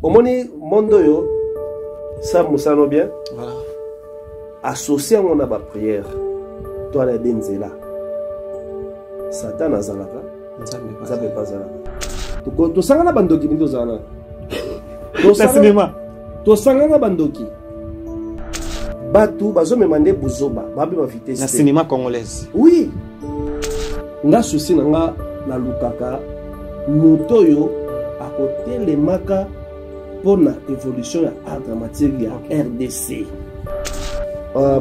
Au monde yo ça musano bien. Voilà. Associé à mon prière. Toi la denzela. Satan azalaka. Ça peut pas zalaka. To sangana bandoki ni to zana. To cinéma. To sangana bandoki. Batu bazo me mande buzoba, babi ma vitesse. La cinéma congolaise. Oui. Nga souci nga na lukaka motoyo à côté les maka pour la évolution de l'art dramatique de la RDC.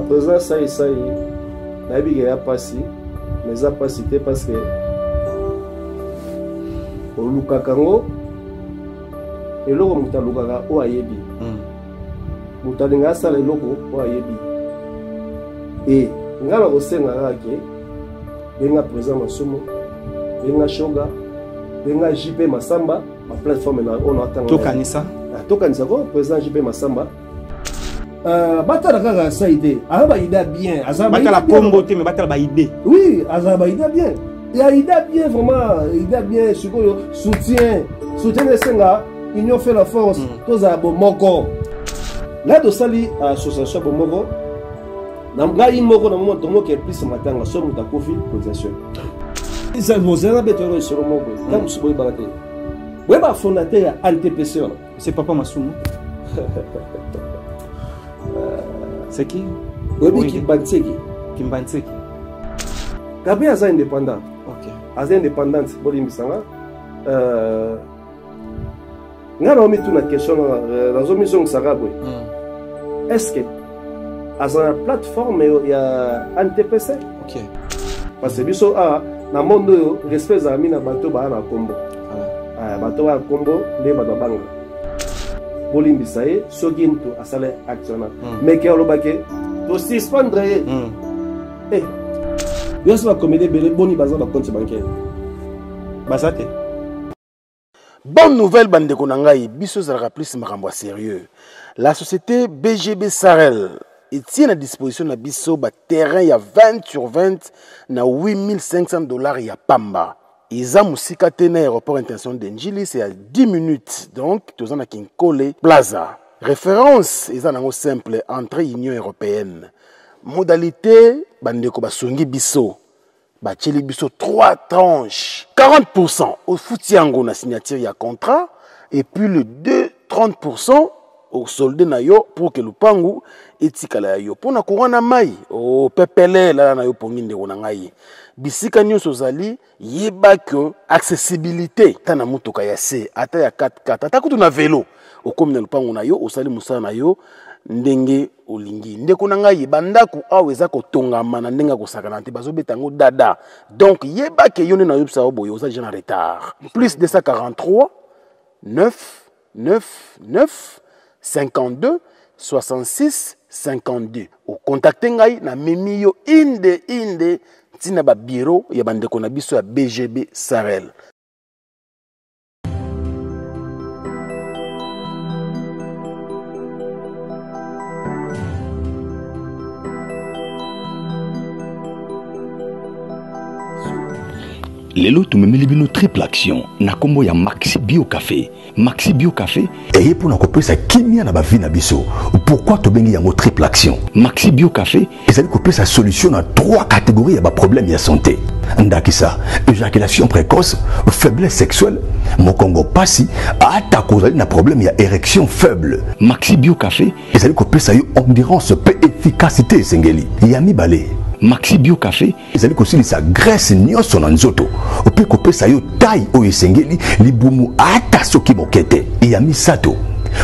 Présent ça y il a passé, mais ça pas cité parce que au Lukakango et logo muta Lukaka o ayebi. Muta linga sa le logo o ayebi. Et ngala osenga ngake benga présent masumo, benga shoga, benga JP Masamba, ma plateforme on attend. Tokanisa. Tokanisa ko président JP Masamba. Batala kaka ça idée. Azaba idée bien. Azaba batala combo te mais batala ba idée. Oui, azaba idée bien. Il a idée bien vraiment, idée bien soutien de senga, union fait la force. Tous à Bomoko. Là de sali association Bomoko. Namga imoko na moment tomo qui est plus matanga so muta kofi cotisation. Ils ont zéro bétoro sur le moko. Tam suboy barate. Weba fondateur ya NTPC. C'est Papa Masumo. C'est qui? Oui, Kimbanseki. Kimbanseki. Gabi aza indépendant. Ok. Aza indépendante, bolimbisanga. Nga na omi tout na question na zo mission Sarabwe. Est-ce que aza na plateforme ya NTPC? Ok. Parce que biso na monde yo respect za mina bato ba na kombo. Bato ba kombo nde bato banga. Bolimbisa ye soki nto asale action mais ke olobake to suspendre ye yo so ba comédie belé boni baza ba compte bancaire basate. Bonne nouvelle bandeko na ngai biso zalaka plus makambo sérieux. La société BGB Sarel tient à disposition na biso ba terrain ya 20 sur 20 na $8,500 ya pamba. Iza musika te na aéroport international d'Enjili, c'est à 10 minutes. Donc, tous en a Kinkole Plaza. Référence, iza nango simple, entrée Union Européenne. Modalité, bandeko basongi biso. Bacheli biso 3 tranches. 40% au foutiango na signature ya contrat. Et puis le 30% au soldé na yo pour que le pangu etikala yo. Pour na courant mai, au pepele la na yo pongi ndeko na ngai. Bisika nyonso zali yeba que accessibilité tana mutuka ya C ata ya 4x4 ata kutu na vélo okomi na lupango na yo osali musala na yo ndenge olingi ndeko na ngai bandaku awe za kotongama na ndenga kosakana te bazobeta ngo dada donc yeba que yone na yobsa oboyo oza déjà en retard plus 243 9 9 9 52 66 52 o contacter ngai na memi yo inde tina ba bureau ya bandeko na biso ya BGB Sarel. Lelo tumemeli bino triple action na kombo ya Maxi Bio Café. Maxi Bio Café et pour na kopesa kimia na ba vie na biso. Pourquoi to bengi yango triple action? Maxi Bio Café ezali kopesa solution na 3 catégories ya ba problème ya santé. Ndakisa, éjaculation précoce, faiblesse sexuelle, mokongo pasi, ata kozali na problème ya érection faible. Maxi Bio Café ezali kopesa yo endurance pe efficacité sengeli. Yami balé. Maxi Bio Café ezali kosilisa graisse nyonso na nzoto ope kopesa yo taille oyo esengeli libumu ata soki mokete ya misato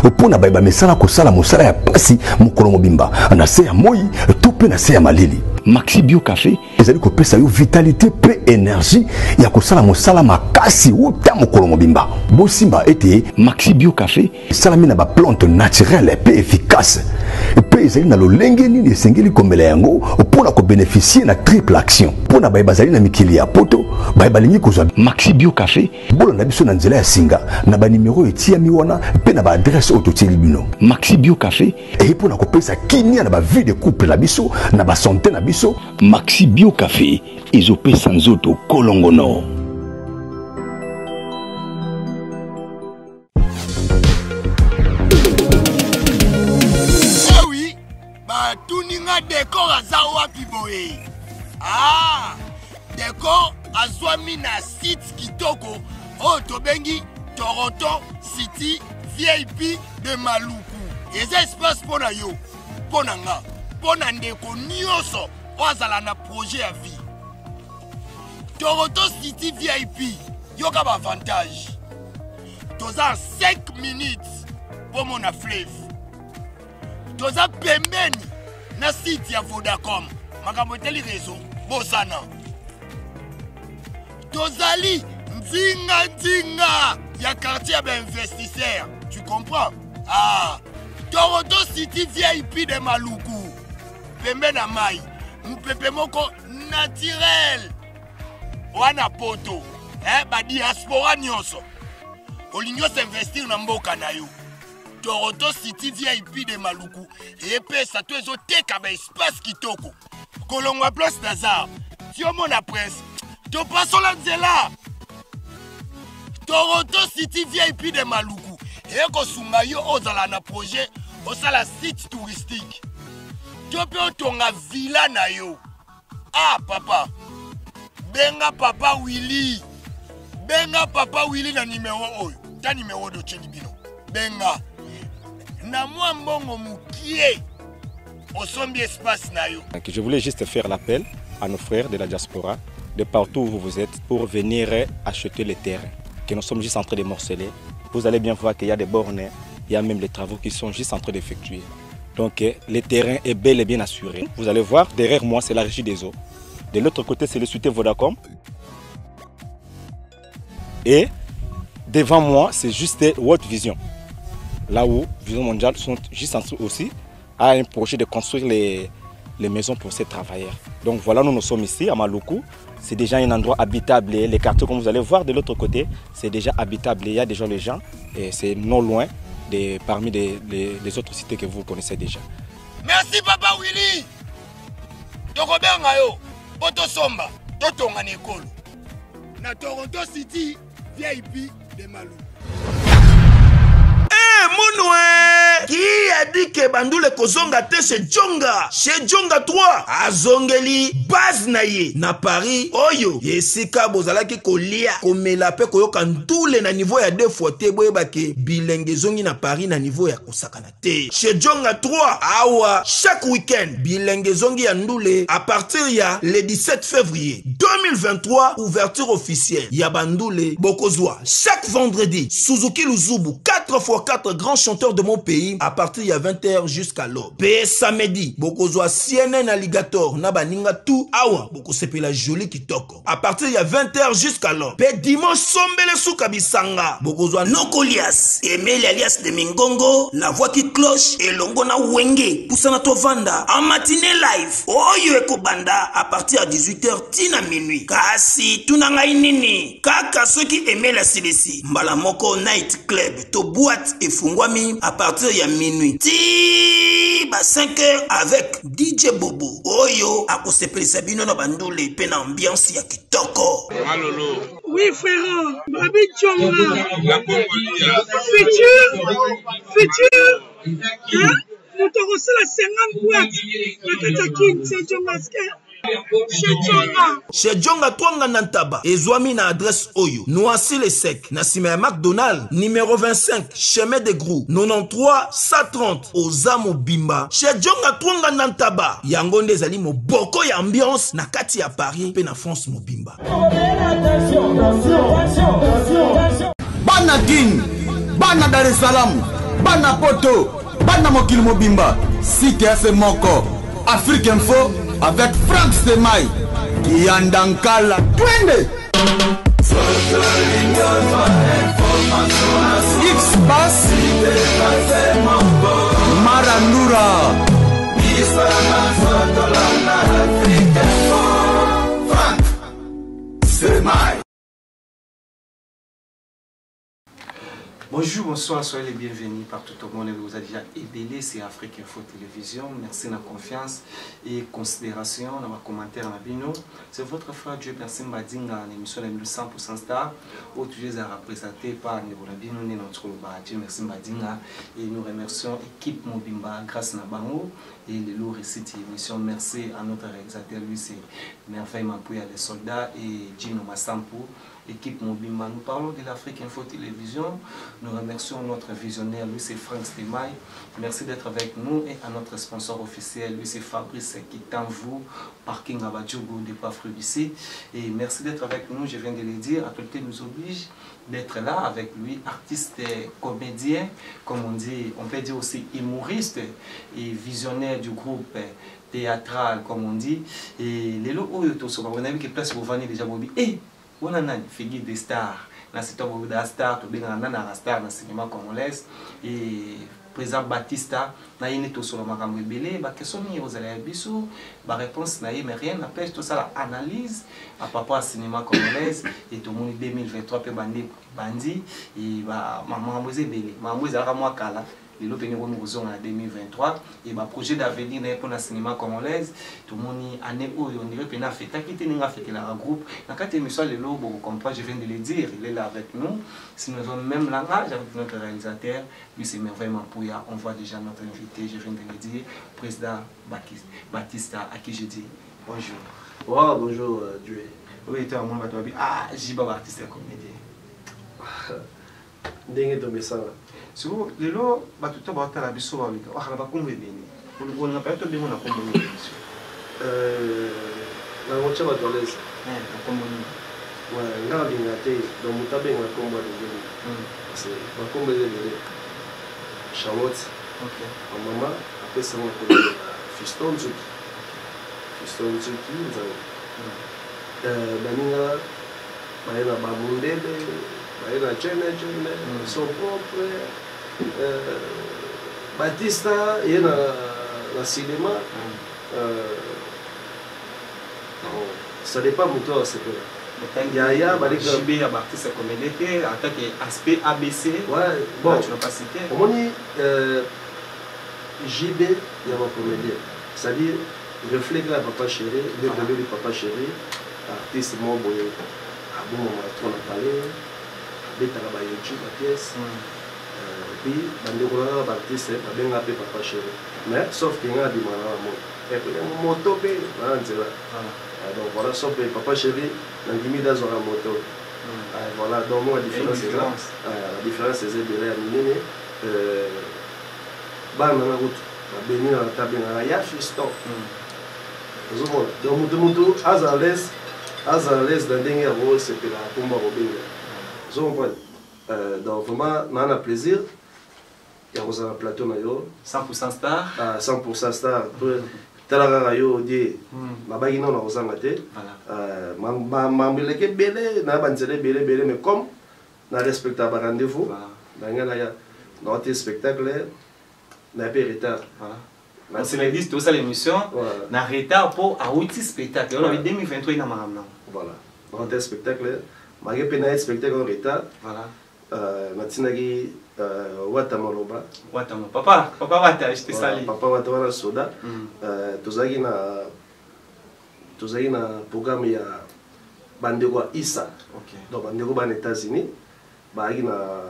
opona bayeba mesala kosala mosala ya pasi mokolo mobimba na se ya moi to pe na se ya malili. Maxi Bio Café ezali kopesa yo vitalité pe énergie ya kosala mosala makasi uta mokolo mobimba bosimba ete Maxi Bio Café esalami na ba plante naturelle pe efficace pe ezali na lolenge nini esengeli komela yango mpona kobénéficier na triple action mpona bayeba bazali na mikili ya poto bayeba lingi kozwa Maxi Bio Café bolanda biso na nzela ya singa na banimero etiami wana pe na baadresse oyo totieli bino. Maxi Bio Café eyi mpona kopesa kimia na bavie de couple na biso na basanté na biso. Maxi Bio Café ezopesa nzoto kolongono. nga décor azawa piboé. Ah, décor azwami na site kitoko o tobengi Toronto City VIP de Maluku. Eza espace pona yo, pona nga, pona ndeko nyonso ozala na projet ya vie. Toronto City VIP, yoka ba avantage. Toza 5 minutes pour mon fleuve. Toza pembeni na site ya Vodacom. Makambo teli réseau, bosana. Tozali nzinga ya quartier d'investisseurs. Tu comprends? Ah, Toronto City VIP de Maluku. Pembe na mai. Mpepe moko naturel. Wana poto. Ba diaspora nyonso. Olinyo s'investir na mboka na yo. Toronto City VIP de Maluku. Et pesa to ezo teka ba espace kitoko. Kolongwa place Nazar. Tiomo na presse. To paso la nzela. Toronto City VIP de Maluku. Et ko sunga yo ozala na projet osala site touristique. Tope otonga villa na yo. Ah papa. Benga papa Willy. Benga papa Willy na numéro oyo. Ta numéro de Chelibino. Benga. Na moi mbongo mukie. Osombi espace na yo. Je voulais juste faire l'appel à nos frères de la diaspora, de partout où vous êtes, pour venir acheter les terrains. Que nous sommes juste en train de morceler. Vous allez bien voir qu'il y a des bornes, il y a même les travaux qui sont juste en train d'effectuer. Donc le terrain est bel et bien assuré. Vous allez voir, derrière moi, c'est la régie des eaux. De l'autre côté, c'est le société Vodacom. Et devant moi, c'est juste World Vision. Là où Vision Mondiale sont juste en train aussi à un projet de construire les maisons pour ces travailleurs. Donc voilà, nous sommes ici à Maluku. C'est déjà un endroit habitable. Les quartiers, comme vous allez voir de l'autre côté, c'est déjà habitable. Il y a déjà les gens et c'est non loin parmi les autres cités que vous connaissez déjà. Merci Papa Willy. Tokobenga yo, poto somba, totonga nekolo. Na Toronto City VIP de Maluku. Mounoué, qui a dit que Bandoule Kozonga te chez Djonga 3 azongeli base naye na Paris oyo yesika bozalaki kolia komela pe koyoka ndule na niveau ya 2 fois te boyebake bilenge zongi na Paris na niveau ya kosakana te chez Djonga 3 awa chaque week-end bilenge zongi ya ndule à partir ya le 17 février 2023 ouverture officielle ya Bandoule Bokozwa chaque vendredi Suzuki Luzubu 4x4 grands chanteurs de mon pays à partir de 20h jusqu'à l'aube. Pe samedi, bokozwa CNN Alligator na baninga tout awa boko sepe la jolie kitoko. À partir de 20h jusqu'à l'aube. Pe dimanche sombele souka bisanga. Bokozwa Nokolias, Emile alias de Mingongo, la voix qui cloche et longo na wenge. Poussana tovanda en matinée live. Oyo eko banda à partir de 18h tina minuit. Kasi tunanga inini. Kaka ceux qui aimaient la CBC. Mbalamoko Night Club to boîte et fungwami à partir de minuit. Ti ba 5h avec DJ Bobo. Oyo akosepeli sabino na bandule pe na ambiance ya kitoko. Malolo. Oui frère, Babi Djonga. La Congolia. Futur. Hein? Nous te reçons la 50 boîtes. La Katakin, c'est Djonga. Chez Djonga Twanga Nantaba, Ezwami na adresse Oyo, Noisy le Sec, Nassime McDonald, numéro 25, chemin de Grou, 93 130, Ozamo Bimba. Chez Djonga Twanga Nantaba, Yangonde Zali mo boko ya ambiance, na kati ya Paris, pe na France mo Bimba. Bana Guine, Bana Dar es Salaam, Bana Poto, Bana Mokil Mobimba, Site F Moko, Afrique Info, avec Frank Semaï, Yandankala, Twende. X-Bass, Marandura, Frank Semaï. Bonjour, bonsoir, soyez les bienvenus partout au monde. Vous avez déjà ébélé, c'est Afrique Info Télévision. Merci de la confiance et considération dans vos commentaires. C'est votre frère Dieu Merci Mbadinga, l'émission de 100% Star, où tu es représenté par Nebulabino, notre Dieu Merci Mbadinga. Et nous remercions l'équipe Mobimba grâce à Nabango et les lourds récits émission. Merci à notre réalisateur, lui c'est Merveille Mampouya, les soldats, et Gino Massampo. Équipe Mobimba, nous parlons de l'Afrique Info Télévision. Nous remercions notre visionnaire, lui c'est Franck Stemay. Merci d'être avec nous et à notre sponsor officiel, lui c'est Fabrice Kitanvou, Parking Abadjougou de Pafrubici. Et merci d'être avec nous, je viens de le dire, Actualité nous oblige d'être là avec lui, artiste, comédien, comme on dit, on peut dire aussi humoriste et visionnaire du groupe théâtral, comme on dit. Et les lots, on a vu que place pour venir déjà, on a une figure des stars. Dans ce temps, on a des stars, on a des stars dans le cinéma congolais. Et président Batista, na yini to solo makambo ebele ba question ni ozala ya biso ba réponse na mais rien n'empêche tout ça la analyse à rapport au cinéma congolais et tout monde 2023 pe bandi et ba makambo ebele makambo ezala moi kala les lots venir en 2023 et ma projet d'avenir pour le cinéma congolais tout le monde année où on dirait que na fête qui était n'a fait la groupe dans quatre émissions les lots vous comprenez je viens de le dire il est là avec nous si nous avons même langage avec notre réalisateur lui c'est Merveille Mampouya on voit déjà notre invité je viens de le dire président Batista à qui je dis bonjour. Oh, bonjour Dieu. Oui tu as mon bateau ah Jiba artiste comédien ndenge to mesala so lelo batuto batala biso ba wika wakala bakombe beni on n'a pas tout le monde a kombo ni na ngocha ba tolesa na kombo ni ouais nga bingate do mutabe nga kombo de beni c'est ba kombo de beni Charlotte OK maman après ça on peut fiston Zuki baninga baina babundele baina chene son propre Batista il y a dans cinéma ça dépend de toi c'est que il y a JB à Batista comédie en tant qu'aspect ABC ouais bon tu n'as pas cité comment dit JB il y a ma comédie c'est-à-dire reflète là papa chéri le bébé du papa chéri artiste mon boy à bon moment on a parlé betaka ba YouTube ba pièce puis bandeko na ba artiste ba benga pe papa chéri mais sauf que nga di mala mo et puis moto pe na nzela donc voilà sauf que papa chéri na ngimi dans la moto voilà donc la différence c'est là la différence c'est de la minene ba na route ba beni na table na ya fiston donc mutu à l'aise dans ndenge ya bo sepela komba robenga donc vraiment on a plaisir il y a un plateau 100% star 100% star talaka yo die mabaki non na ozanga te mambileke belé na banzele belé mais comme na respecta ba rendez-vous dans ya notre spectacle na pe retard on se le dit tout ça l'émission na retard pour a outil spectacle on avait 2023 na maramna voilà notre spectacle malgré pénal spectacle en retard voilà natinaki wata maloba papa wata je te sali papa wata wana soda tozaki na programme ya bandeko Isa donc bandeko bana États-Unis baaki na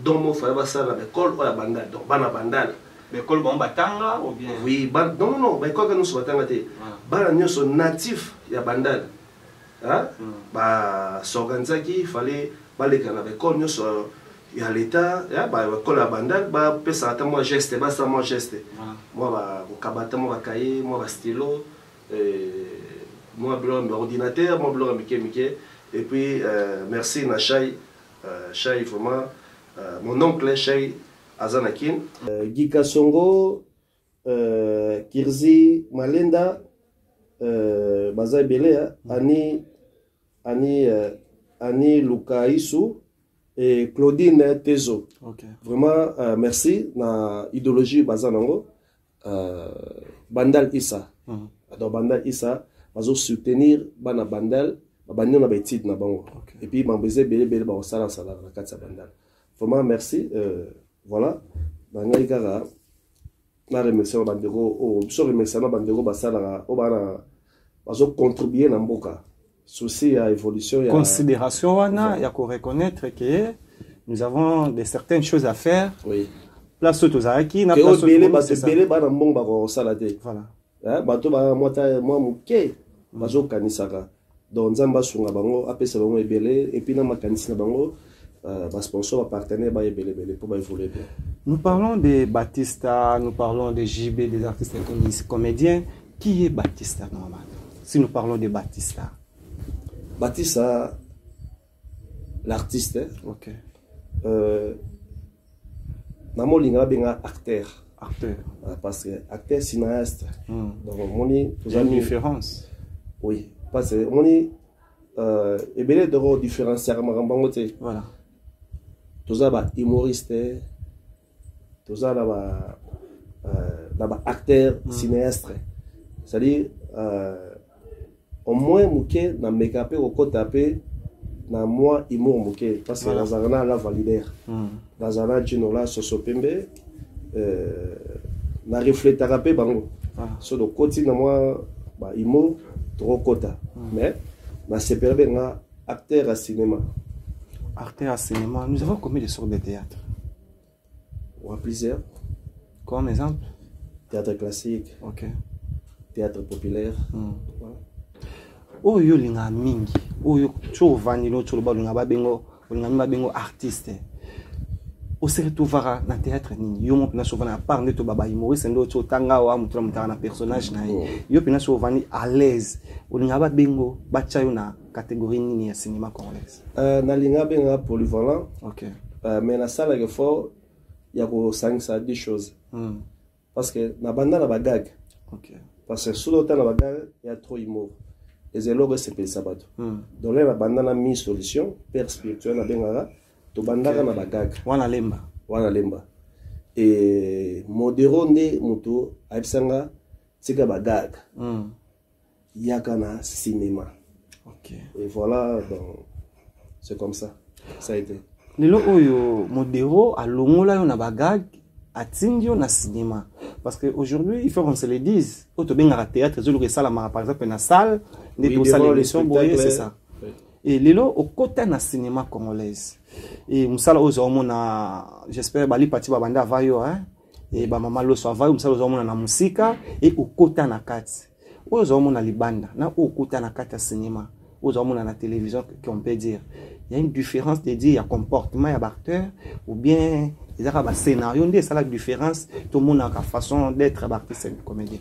domo fa basala na école oya bandal donc bana bandal l'école bon batanga ou bien oui non école nous batanga te bana nyonso natif ya bandal ba s'organisaki fallait baleka na école nyonso ya l'état ya ba école ya bandal ba pesa ata moi geste ba sa moi geste moi ba kabata moi ba cahier moi ba stylo moi blanc ordinateur moi blanc mike et puis merci na Chai vraiment mon oncle Chai Azanakin Gika Songo Kirzi Malenda Baza Belea Annie Lukaisu et Claudine Tezo. Vraiment merci na idéologie Bazanango Bandal Issa. Donc Bandal Issa bazo soutenir bana Bandal bani na betite na bango. Et puis mambeze belé ba osala sala na kati ya Bandal. vraiment merci. Voilà. Bangaïkara. Na remercier bandeko. So remercier bandeko basala. Obana. Bazo contribuer na mboka. Souci à évolution. Considération, il y a qu'on reconnaître que nous avons certaines choses à faire. Oui. Place aux Araki, na place aux Belé, bana mbonga ko salade. Voilà. Bato ba mota moi muke bazo kanisaka. Donc nzamba sunga bango apesa bango ebele et puis na makanisi na bango ba sponsor ba partenaire ba ebele pour ba évoluer. Nous parlons de Batista, nous parlons de JB, des artistes comédiens. Qui est Batista normalement? Si nous parlons de Batista. Batista, l'artiste. OK. Namo linga benga acteur. Acteur. Parce que acteur cinéaste. Donc il y a une différence. Oui, parce que moni ebele de différencier marambango te. Voilà. Toza ba humoriste, toza ba acteur cinéaste. C'est-à-dire au moins mouké na make-up au côté na moi humour mouké parce que dans un la validaire. Dans un chino là sosopembe na reflétera pe bango. So do côté na moi ba humour trop quota. Mais na sepere nga acteur à cinéma. Acteur à cinéma, nous avons combien de sortes de théâtre? Ou à plusieurs. Comme exemple? Théâtre classique. OK. Théâtre populaire. Voilà. Oyo linga mingi. Oyo cho vanilo cho ba linga babengo, linga babengo artiste. O se retrouvera na théâtre nini. Yo mo pina souvent à part neto baba humoriste ndo cho tanga wa mutu mutana na personnage na yo pina souvent à l'aise. O linga babengo bacha yo na catégorie nini ya cinéma congolais. Na linga benga polyvalent. OK. Mais na sala que fort il y a ko 5 des choses. Parce que na banda na bagag. OK. Parce que sous l'automne, il y a trop d'humour. Et c'est là que c'est le sabbat. Donc là, la bandana a mis solution, père spirituel, to bandana na bagag. Wana lemba. Wana lemba. Et modéro ne muto, aibsanga, tika bagag. Yakana cinéma. OK. Et voilà, donc, c'est comme ça. Ça a été. Lelo oyo modéro a longola yo na bagag. Atindio na cinéma parce que aujourd'hui il faut qu'on se le dise au to benga théâtre zo le sala par exemple na salle des to salle l'émission boye c'est ça et lelo au côté na cinéma congolaise et musala ozo mona j'espère bali parti ba banda vayo hein et ba mama lo so vayo musala ozo mona na musika et au côté na kati ozo mona libanda na au côté na kati ya cinéma ozo mona na télévision qu'on peut dire il y a une différence de dire il y a comportement il y a acteur ou bien il y a un scénario, il y a une différence, tout le monde a une façon d'être artiste et comédien.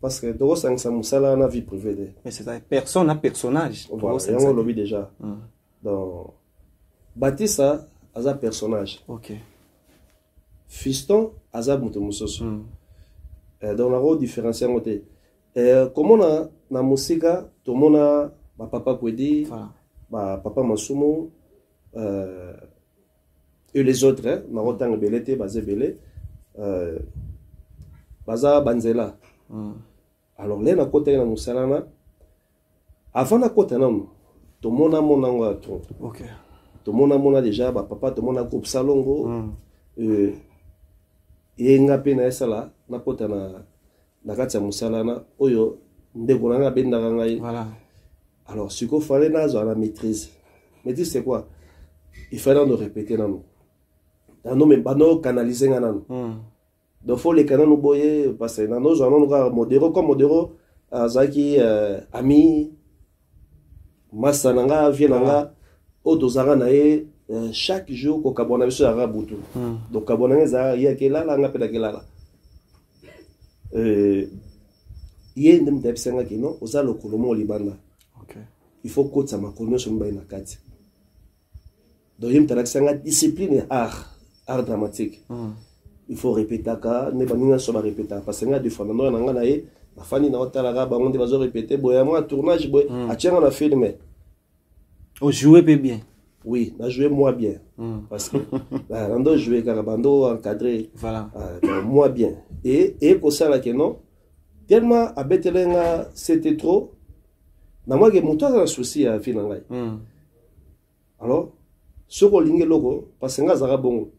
Parce que dans la vie privée. Mais c'est ça, personne a personnage. Voilà, on l'a vu déjà. Donc, Batista a un personnage. OK. Fiston a un mutomusoso. Donc, on a différencié. Comme on a la musique, tout le monde a papa Kwedi, papa Masumo, et les autres, Marotan Belete, Bazé Belé, Baza Banzela. Alors, là, on a côté de Moussalana. Avant la côté, tout le monde a mon angle. OK. Tout le monde a déjà, papa, tout le monde a groupe Salongo. Et il y a un sala, na côté na kati ya Moussalana, Oyo, Ndegonanga Bendarangai. Voilà. Alors, ce qu'il fallait, c'est la maîtrise. Maîtrise, c'est quoi? Il fallait nous répéter dans nous. Dans nous canaliser dans nous. Donc il faut les canaux nous boyer parce que dans nous avons modéro comme modéro Zaki ami Massananga Vienanga Odozara nae chaque jour ko kabona biso ya rabutu. Donc kabona za ya kelala nga pela kelala. Yé ndem tepsenga kino oza lokolomo libanda. OK. Il faut que ça makolo so mbaye na kati. Donc il y a une discipline art dramatique. Il faut répéter ka ne baninga so ba répéter parce que nga des fois na nga na ye la fani na otala ga ba on va répéter boya moi tournage boy a tiens on a filmé. Au jouer bien. Oui, on a joué moi bien parce que on doit jouer carabando encadré. Voilà. Moi bien. Et pour ça là que non tellement à Betelenga c'était trop. Na moi que mon toi un souci à finanga. Alors ce qu'on lingue logo parce que ngazara bongo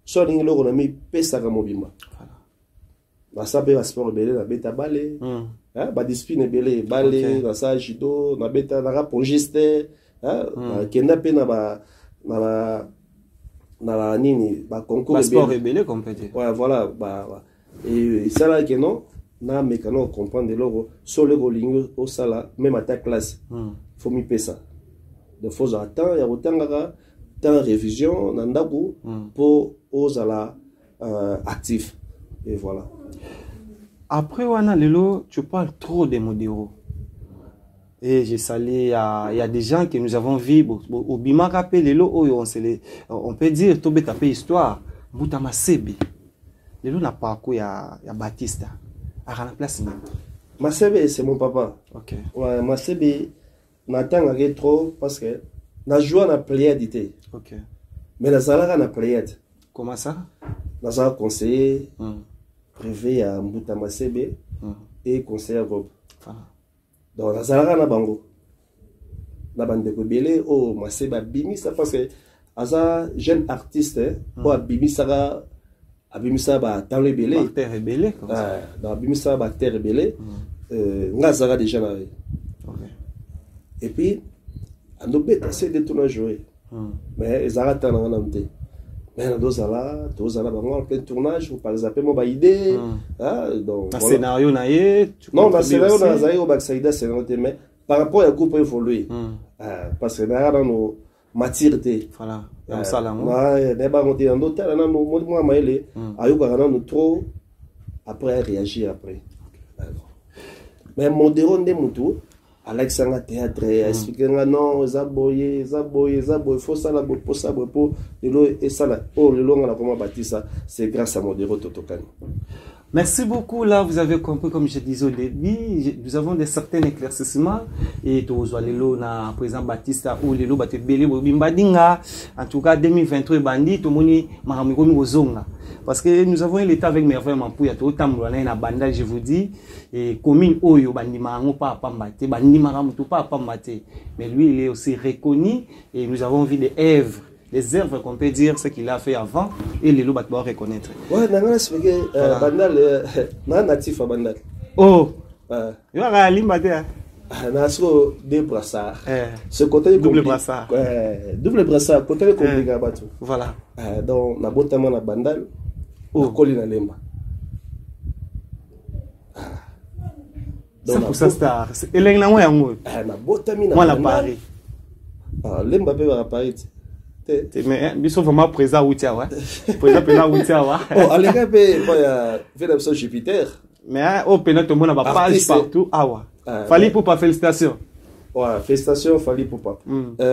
so lingue logo na mi pesa ka mobimba na sabe ba sport belé na beta balé hein ba discipline belé balé na sa judo na beta na rapogiste hein na kenda pe na ba nini ba concours sport belé compété ouais voilà bah et ça là que non na mécano comprendre logo so le lingue au sala même à ta classe faut mi pesa de faux attend ya otangaka dans révision nandaku pour aux ala actif et voilà. Après wana lelo tu parles trop des modéraux et j'ai salé il y a des gens que nous avons vu au bimaka pe lelo on peut dire to beta pe histoire buta Masebe lelo na parcours ya Baptiste à la place Masebe c'est mon papa. OK. Ouais, Masebe n'attend trop parce que na joie na pléiade. OK. Mais la salara na pléiade. Comment ça? Na salara conseiller privé à Mbuta Masebe et conseiller groupe. Donc la salara na bango. Na bande ko belé o Masebe bimisa parce que asa jeune artiste o bimisa ba table belé. Terre rebelle comme ça. Dans bimisa ba terre rebelle. Ngazara déjà na. Et puis, on a essayé de tout jouer. Mais ils arrêtent en anamté. Mais on a fait un tournage, par exemple, mon idée. Donc, un scénario, non, le scénario, mais par rapport à la coupe évolué. Parce que dans nos matières, voilà. Après, réagir après. Mais mon déron des moutons. Alexandre théâtre expliquer non zaboye faut ça la pour ça pour et ça là oh le long on a comment bâtir ça c'est grâce à Modéro Totokani. Merci beaucoup. Là, vous avez compris, comme je disais au début, nous avons des certains éclaircissements. Et tout le na président Baptiste ou le lot belé bimbadinga. En tout cas, 2023 bandit tout moni mahamikomi ozonga. Parce que nous avons l'état avec merveille Mampouya tout tambourana na banda, je vous dis, et commune oyo bandi marango pas pambate, bandi marango tout pas pambate. Mais lui, il est aussi reconnu et nous avons vu des œuvres. Les œuvres qu'on peut dire ce qu'il a fait avant et les loups doivent reconnaître. Ouais, n'a expliqué Bandal, n'a natif à Bandal. Oh, il y a un limbaté. Nasco deux brassards. Ce côté double brassard. Double brassard, côté compliqué à battre. Voilà. Donc, na botamana na Bandal, na colina lemba. Donc, ça star. Et là, il y a un mot. Na botamina. Moi, la Paris. Lemba peut à Paris. Mais ils sont vraiment présents où tu as oh allez faire Jupiter mais au pénal tout le monde n'a pas partout fallait pour pas félicitations ouais félicitations fallait pour pas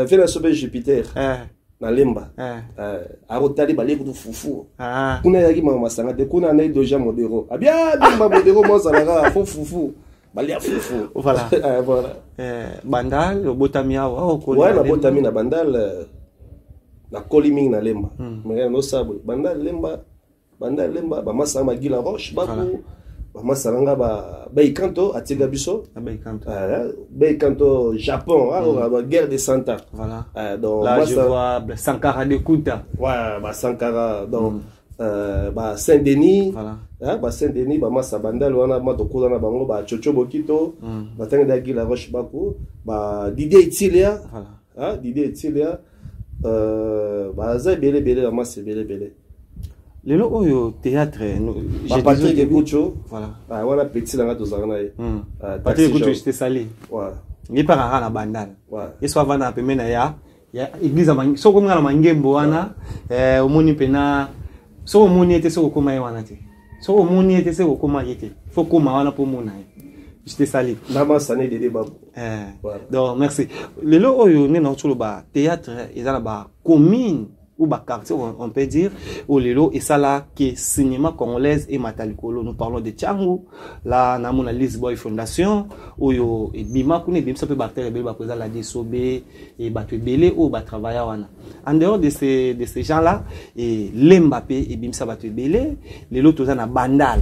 faire sauver Jupiter na lemba a rotali balé ko fufu kuna yaki mama sanga de kuna na doja Modéro bien Modéro mo zalaka fo fufu balé fufu voilà voilà Bandal le botamia ouais la botamina Bandal na koliming na lemba mais no sabo banda lemba ba masama gila roche baku ba masalanga ba ikanto atiga biso ba ikanto Japon ba guerre de 100 ans voilà donc là je vois Sankara de Kuta ouais ba Sankara donc ba Saint-Denis voilà ba Saint-Denis ba masa bandal wana ma dokula na bango ba chocho bokito ba tanga gila roche baku ba Didier Itilia voilà Didier Itilia baza belé la masse belé le lo oyo théâtre j'ai Patrick Ekucho voilà wana petit langa tozanga na Patrick Ekucho j'étais salé ouais il part na Bandal ouais et soit vana pe mena ya église mangi so ko ngala mangembo wana omoni pena so omoni ete so ko mai wana te so omoni ete se ko koma yete faut koma wana po mona j'étais salé nama sané de babu donc merci le lo oyo ne na tsholo ba théâtre ezala ba commune ou ba quartier on peut dire au lelo et ça là qui est cinéma congolaise et matalikolo nous parlons de Tchangu là na mona Lisboy Fondation oyo et bima kune bimsa pe ba terre bel ba posa la desobé et ba tebelé ou ba travailler wana en dehors de ces gens là et l'Mbappé et bimsa ba tebelé lelo toza na Bandal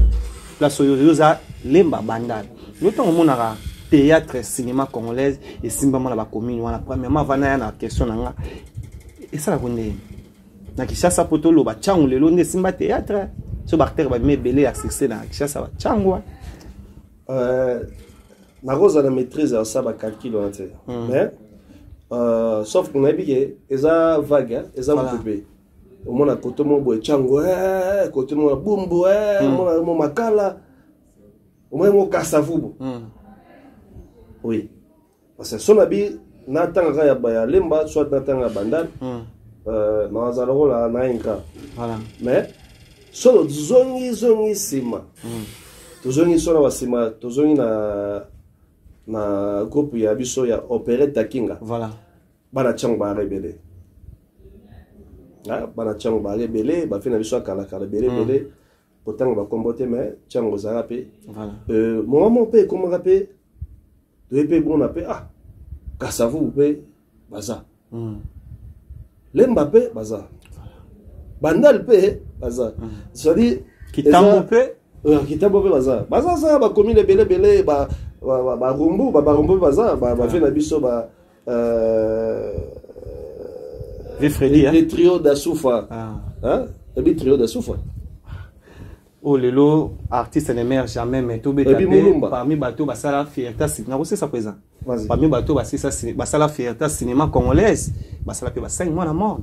place oyo za lemba Bandal l'autre monara théâtre cinéma congolaise et simba la commune wana premièrement vana na question nanga Et ça, on est. Na Kishasa potolo ba changu lelo nde simba théâtre. So bakter ba me belé à succès na Kishasa ba changu. Na rose la maîtrise ça ba calcul entier. Mais sauf qu'on a dit que eza vague, eza mpepe. Au moins na côté mo boy changu côté mo bumbu mo makala. Au moins mo kasavubu. Oui. Parce que son habit n'atanga ya ba lemba soit n'atanga bandal. Na la na inka. Voilà. Mais solo zongi sima. Tozongi solo wa sima, tozongi na groupe ya biso ya Opérette Kinga. Voilà. Bana chang ba rebele. Ah, bana chang ba rebele, ba fina biso kala belé. Pourtant ba comboter mais chang go zarape. Voilà. Mon pe comment rapé? De pe bon apé ah. Kasavu pe baza. L'Mbappé, baza. Bandal P, baza. C'est-à-dire. Kitambo P? Kitambo P, baza. Baza, ça, bah, comme il est belé, bah, rumbu, baza, bah, fait la biso, bah. Freddy, hein? Les trios d'Assoufa. Hein? Les trios d'Assoufa. Oh, lelo, artiste n'émerge jamais, mais tout bête. Parmi bateaux, bah, ça la fierté, c'est ça présent. Parmi bateaux, bah, c'est ça la fierté cinéma congolaise. Bah, ça la fait 5 mois la mort.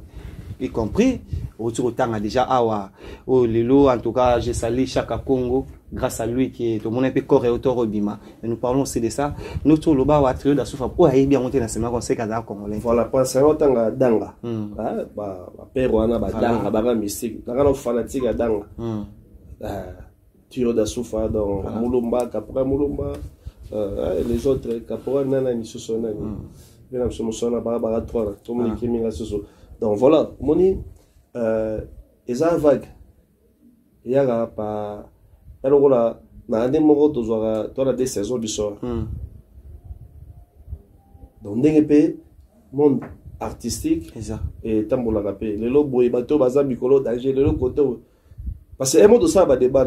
Y compris, autour du temps, déjà, awa. Oh, lelo, en tout cas, j'ai sali Chaka Congo, grâce à lui qui est tout le monde un peu corps et auteur au Bima. Et nous parlons aussi de ça. Nous, tout le bas, trio d'Assoufa, oh, il est bien monté dans ce moment, on sait qu'il y a congolais. Voilà, parce que autant à Danga. Bah, Pérouana, bah, Danga, bah, mystique. Dans un fanatique à Danga. Tiro d'Assoufa dans Moulumba, Capra Moulumba, les autres, Capra Nana, Nissusona, Venam Somosona, Barbara 3, Tommy Kiminga Soso. Donc voilà, Moni, ils ont vague. Il y a pas. Alors là, na ande moko tozwaka tola des saisons du sort. Donc ndenge monde artistique et tambola rapé. Les lo boy bato baza mikolo danger le côté. Parce que un mot de ça va débat.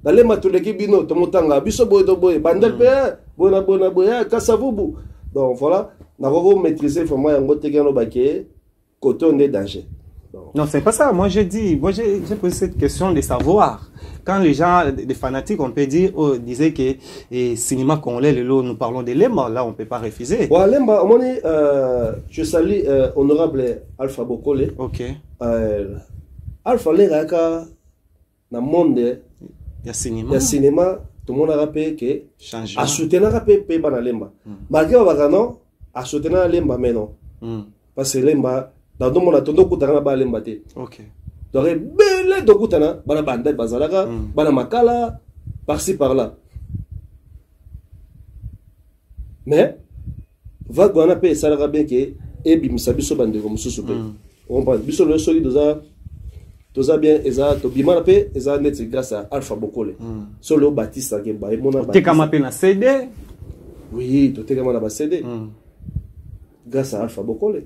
Dans les matuleki bino tomotanga biso boy do boy bandel pe bona kasavubu. Donc voilà, na ko maîtriser vraiment yango tegano baké côté on est danger. Non, c'est pas ça. Moi, j'ai posé cette question de savoir. Quand les gens, des fanatiques, on peut dire, disaient que cinéma congolais, nous parlons de Lemba, là, on ne peut pas refuser. Ouais, Lemba, je salue honorable Alpha Bokole. Ok. Alpha Leraka, dans le monde, il y a cinéma, tout le monde a rappelé que, changement. A soutenir rappelé Peba Lemba. Malgré Wagano, a soutenir Lemba, mais non. Parce que Lemba, dans le monde, on a tout à Lemba. Ok. Donc, belle de Koutana, Bana Bandel Bazalaga, Bana Makala, par-ci par-là. Mais, va qu'on appelle ça bien que, et bim, ça biso bande comme sous soupe. On parle, biso le solide doza bien, eza, to bimana pe, eza net grâce à Alpha Bokole. Solo Baptiste, qui est mon T'es comme appelé na CD? Oui, tu t'es comme na CD. Grâce à Alpha Bokole.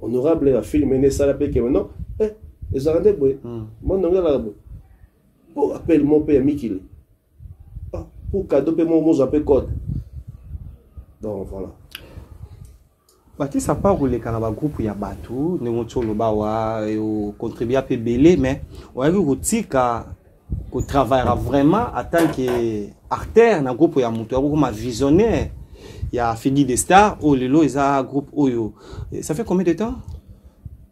Honorable a filmé ça la paix que maintenant, les Arabes, moi non là pour appeler mon père Mikil. Pour cadeau mon mot j'appelle code. Donc voilà. Baptiste a pas roulé quand on a groupe il y a bateau, nous on le bawa et contribuer à payer mais on a vu que travaillera vraiment en tant qu'artère dans groupe il y a monté comme visionnaire. Il y a Fidi des Stars, Lelo, il y a un groupe Oyo. Ça fait combien de temps?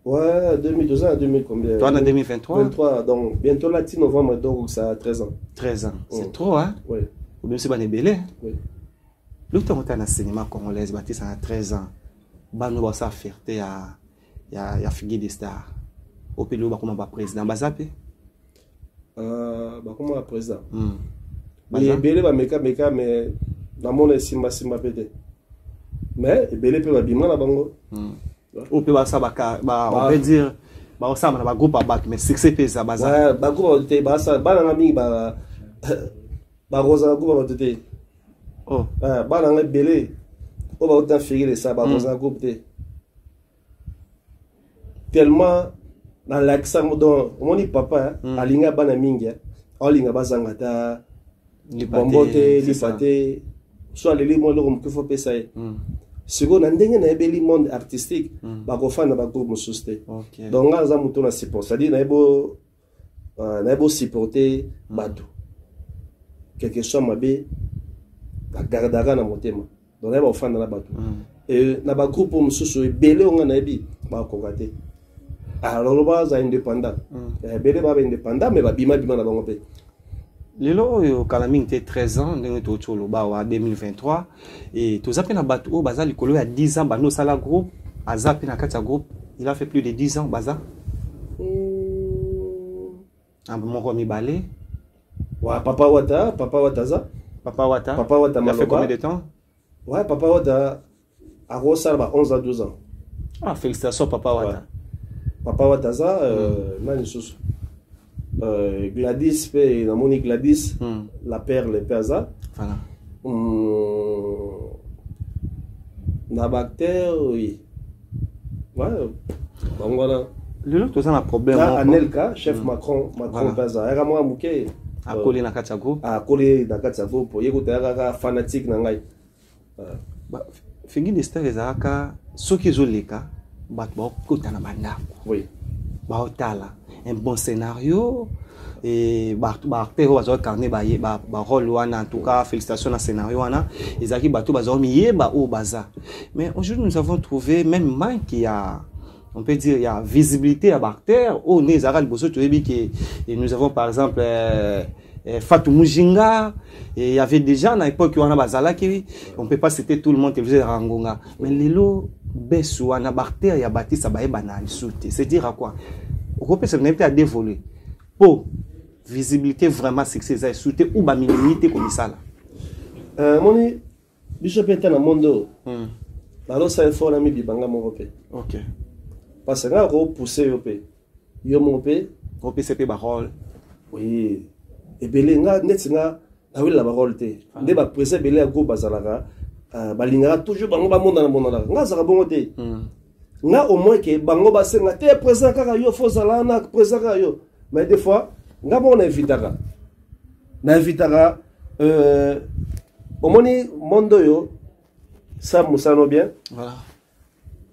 Ouais, 2012 à 2000 combien? Toi, en 2023? 23, donc bientôt là, 10 novembre, donc ça a 13 ans. 13 ans, c'est trop, hein? Oui. Ou bien c'est pas belé? Oui. L'autre temps, on est dans le cinéma congolais, Baptiste a 13 ans. Bah, nous, ça fierté il y a Fidi des Stars. Au pays, bah, comment va président? Bazapé? Bah, comment président? Mais belé, bah, meka, mais. Dans mon simba pété. Mais belé peut bima la bango. On peut ça on peut dire ça na groupe à bac mais succès pesa baza. Ouais, ba groupe de ba ça ba na mi ba rosa groupe de oh. Ba na belé. On va autant faire ça ba rosa groupe de. Tellement dans l'accent don mon papa alinga bana mingi. Alinga bazanga ta bombote, li pate. Soit les mots qu'il faut payer. siko na ndenge na ebeli monde artistique bakofanda ba groupe mosusu te donc nga za mutu na support c'est-à-dire na ebo supporter bato quelque chose mabe bagardaka na motema donc na eba ofanda na bato et na ba groupe mosusu ebele onga na ebi bakoka te alors lo baza indépendant ebele ba indépendant mais babima bima na bango pe lelo oyo kala mingi te 13 ans ndenge totolo ba wa 2023 et toza pe na bato o baza likolo ya 10 ans bano sala groupe aza pe na kati ya groupe il a fait plus de 10 ans baza moko mibale wa papa wata il a fait combien de temps? Ouais, papa wata a rosala ba 11 à 12 ans. Ah, félicitations papa wata. Ouais. Papa wata za nani susu Gladys pe na moni Gladys la perle peza voilà na bactère oui ouais bon voilà le tout ça un problème Anelka chef Macron peza era moi muke akoli na kati ya groupe akoli na kati ya groupe yeko tayaka fanatique na ngai ba fingi de star ezaka soki zoleka bato ba kotana bandako oui ba otala un bon scénario et acteur bazo carnet ba rôle wana en tout cas félicitations na scénario wana ezaki bato bazo miyeba o baza mais aujourd'hui nous avons trouvé même manque il y a on peut dire il y a visibilité à acteur au nezara liboso toyebi que nous avons par exemple Fatou Mujinga et il y avait déjà à l'époque wana bazala qui on peut pas citer tout le monde télévisé Rangonga mais lelo besu wana acteur ya Baptiste Abayeba na lisuté c'est dire à quoi on peut se venir à dévoiler pour visibilité vraiment succès ça souté ou ba minimité comme ça là moni biso peta na mondo alors ça il faut la mi bibanga mo pe OK parce que là on pousser yo mo pe CP ba rôle oui et belenga netinga na wela ba rôle te nde ba presse belé go bazalaka balinga toujours bango ba monda na monda nga za bongo te nga au moins que bango ba senga te présent kaka yo fo zala na présent kaka yo mais des fois nga bon invitaka na invitaka omoni mondo yo ça musano bien voilà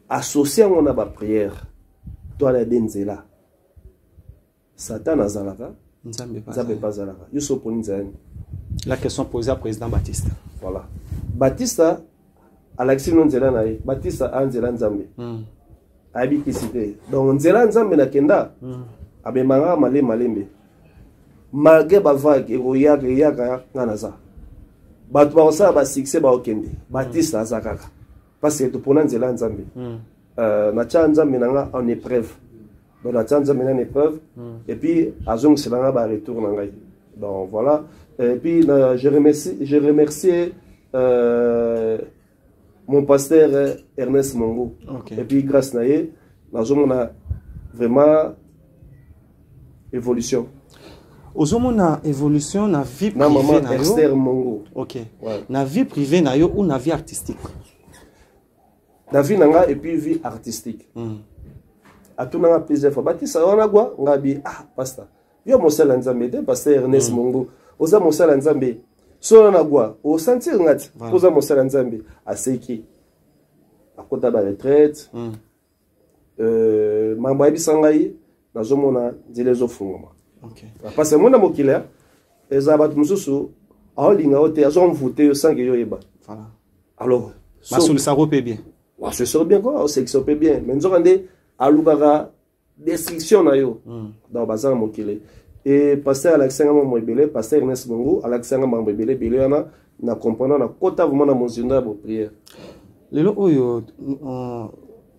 associé on a ba prière toi la denzela Satan azalaka nzambe pas zalaka yo so poni nzani la question posée à président Baptiste voilà Baptiste Alexis Nzela nae Baptiste anzela nzambe abi kisite donc nzela nzambe na kenda abe manga malembe malgré ba vague yaka nganaza batu ba osa ba succès ba okende Baptiste azakaka parce que to pona nzela nzambe na cha nzambe nanga en épreuve donc na cha nzambe na épreuve et puis azong selanga ba retour na ngai donc voilà et puis je remercie mon pasteur Ernest Mongo et puis grâce na ye nazomona vraiment évolution ozomona évolution na vie privée na yo Esther Mongo OK ouais. Na vie privée na yo ou na vie artistique na vie nanga et puis vie artistique atuna plusieurs fois Baptiste wana gwa ngabi pasteur yo mosala nzambe te pasteur Ernest Mongo oza mosala nzambe so na gwa o sentir ngati oza mosala nzambe aseki akota ba retraite mambo abisangai nazomona nzile zofungoma OK parce que mona mokila eza batu mususu aolinga ote azomvute yo sange yo yeba voilà alors masul ça repé bien wa se sort bien quoi c'est que ça peut bien mais nzokande alugara destruction na yo dans bazan mokile et pasteur Alexandre Moibele pasteur Ernest Mongo Alexandre Moibele belana na comprendre na kota vraiment na monzinda bo prière lelo oyo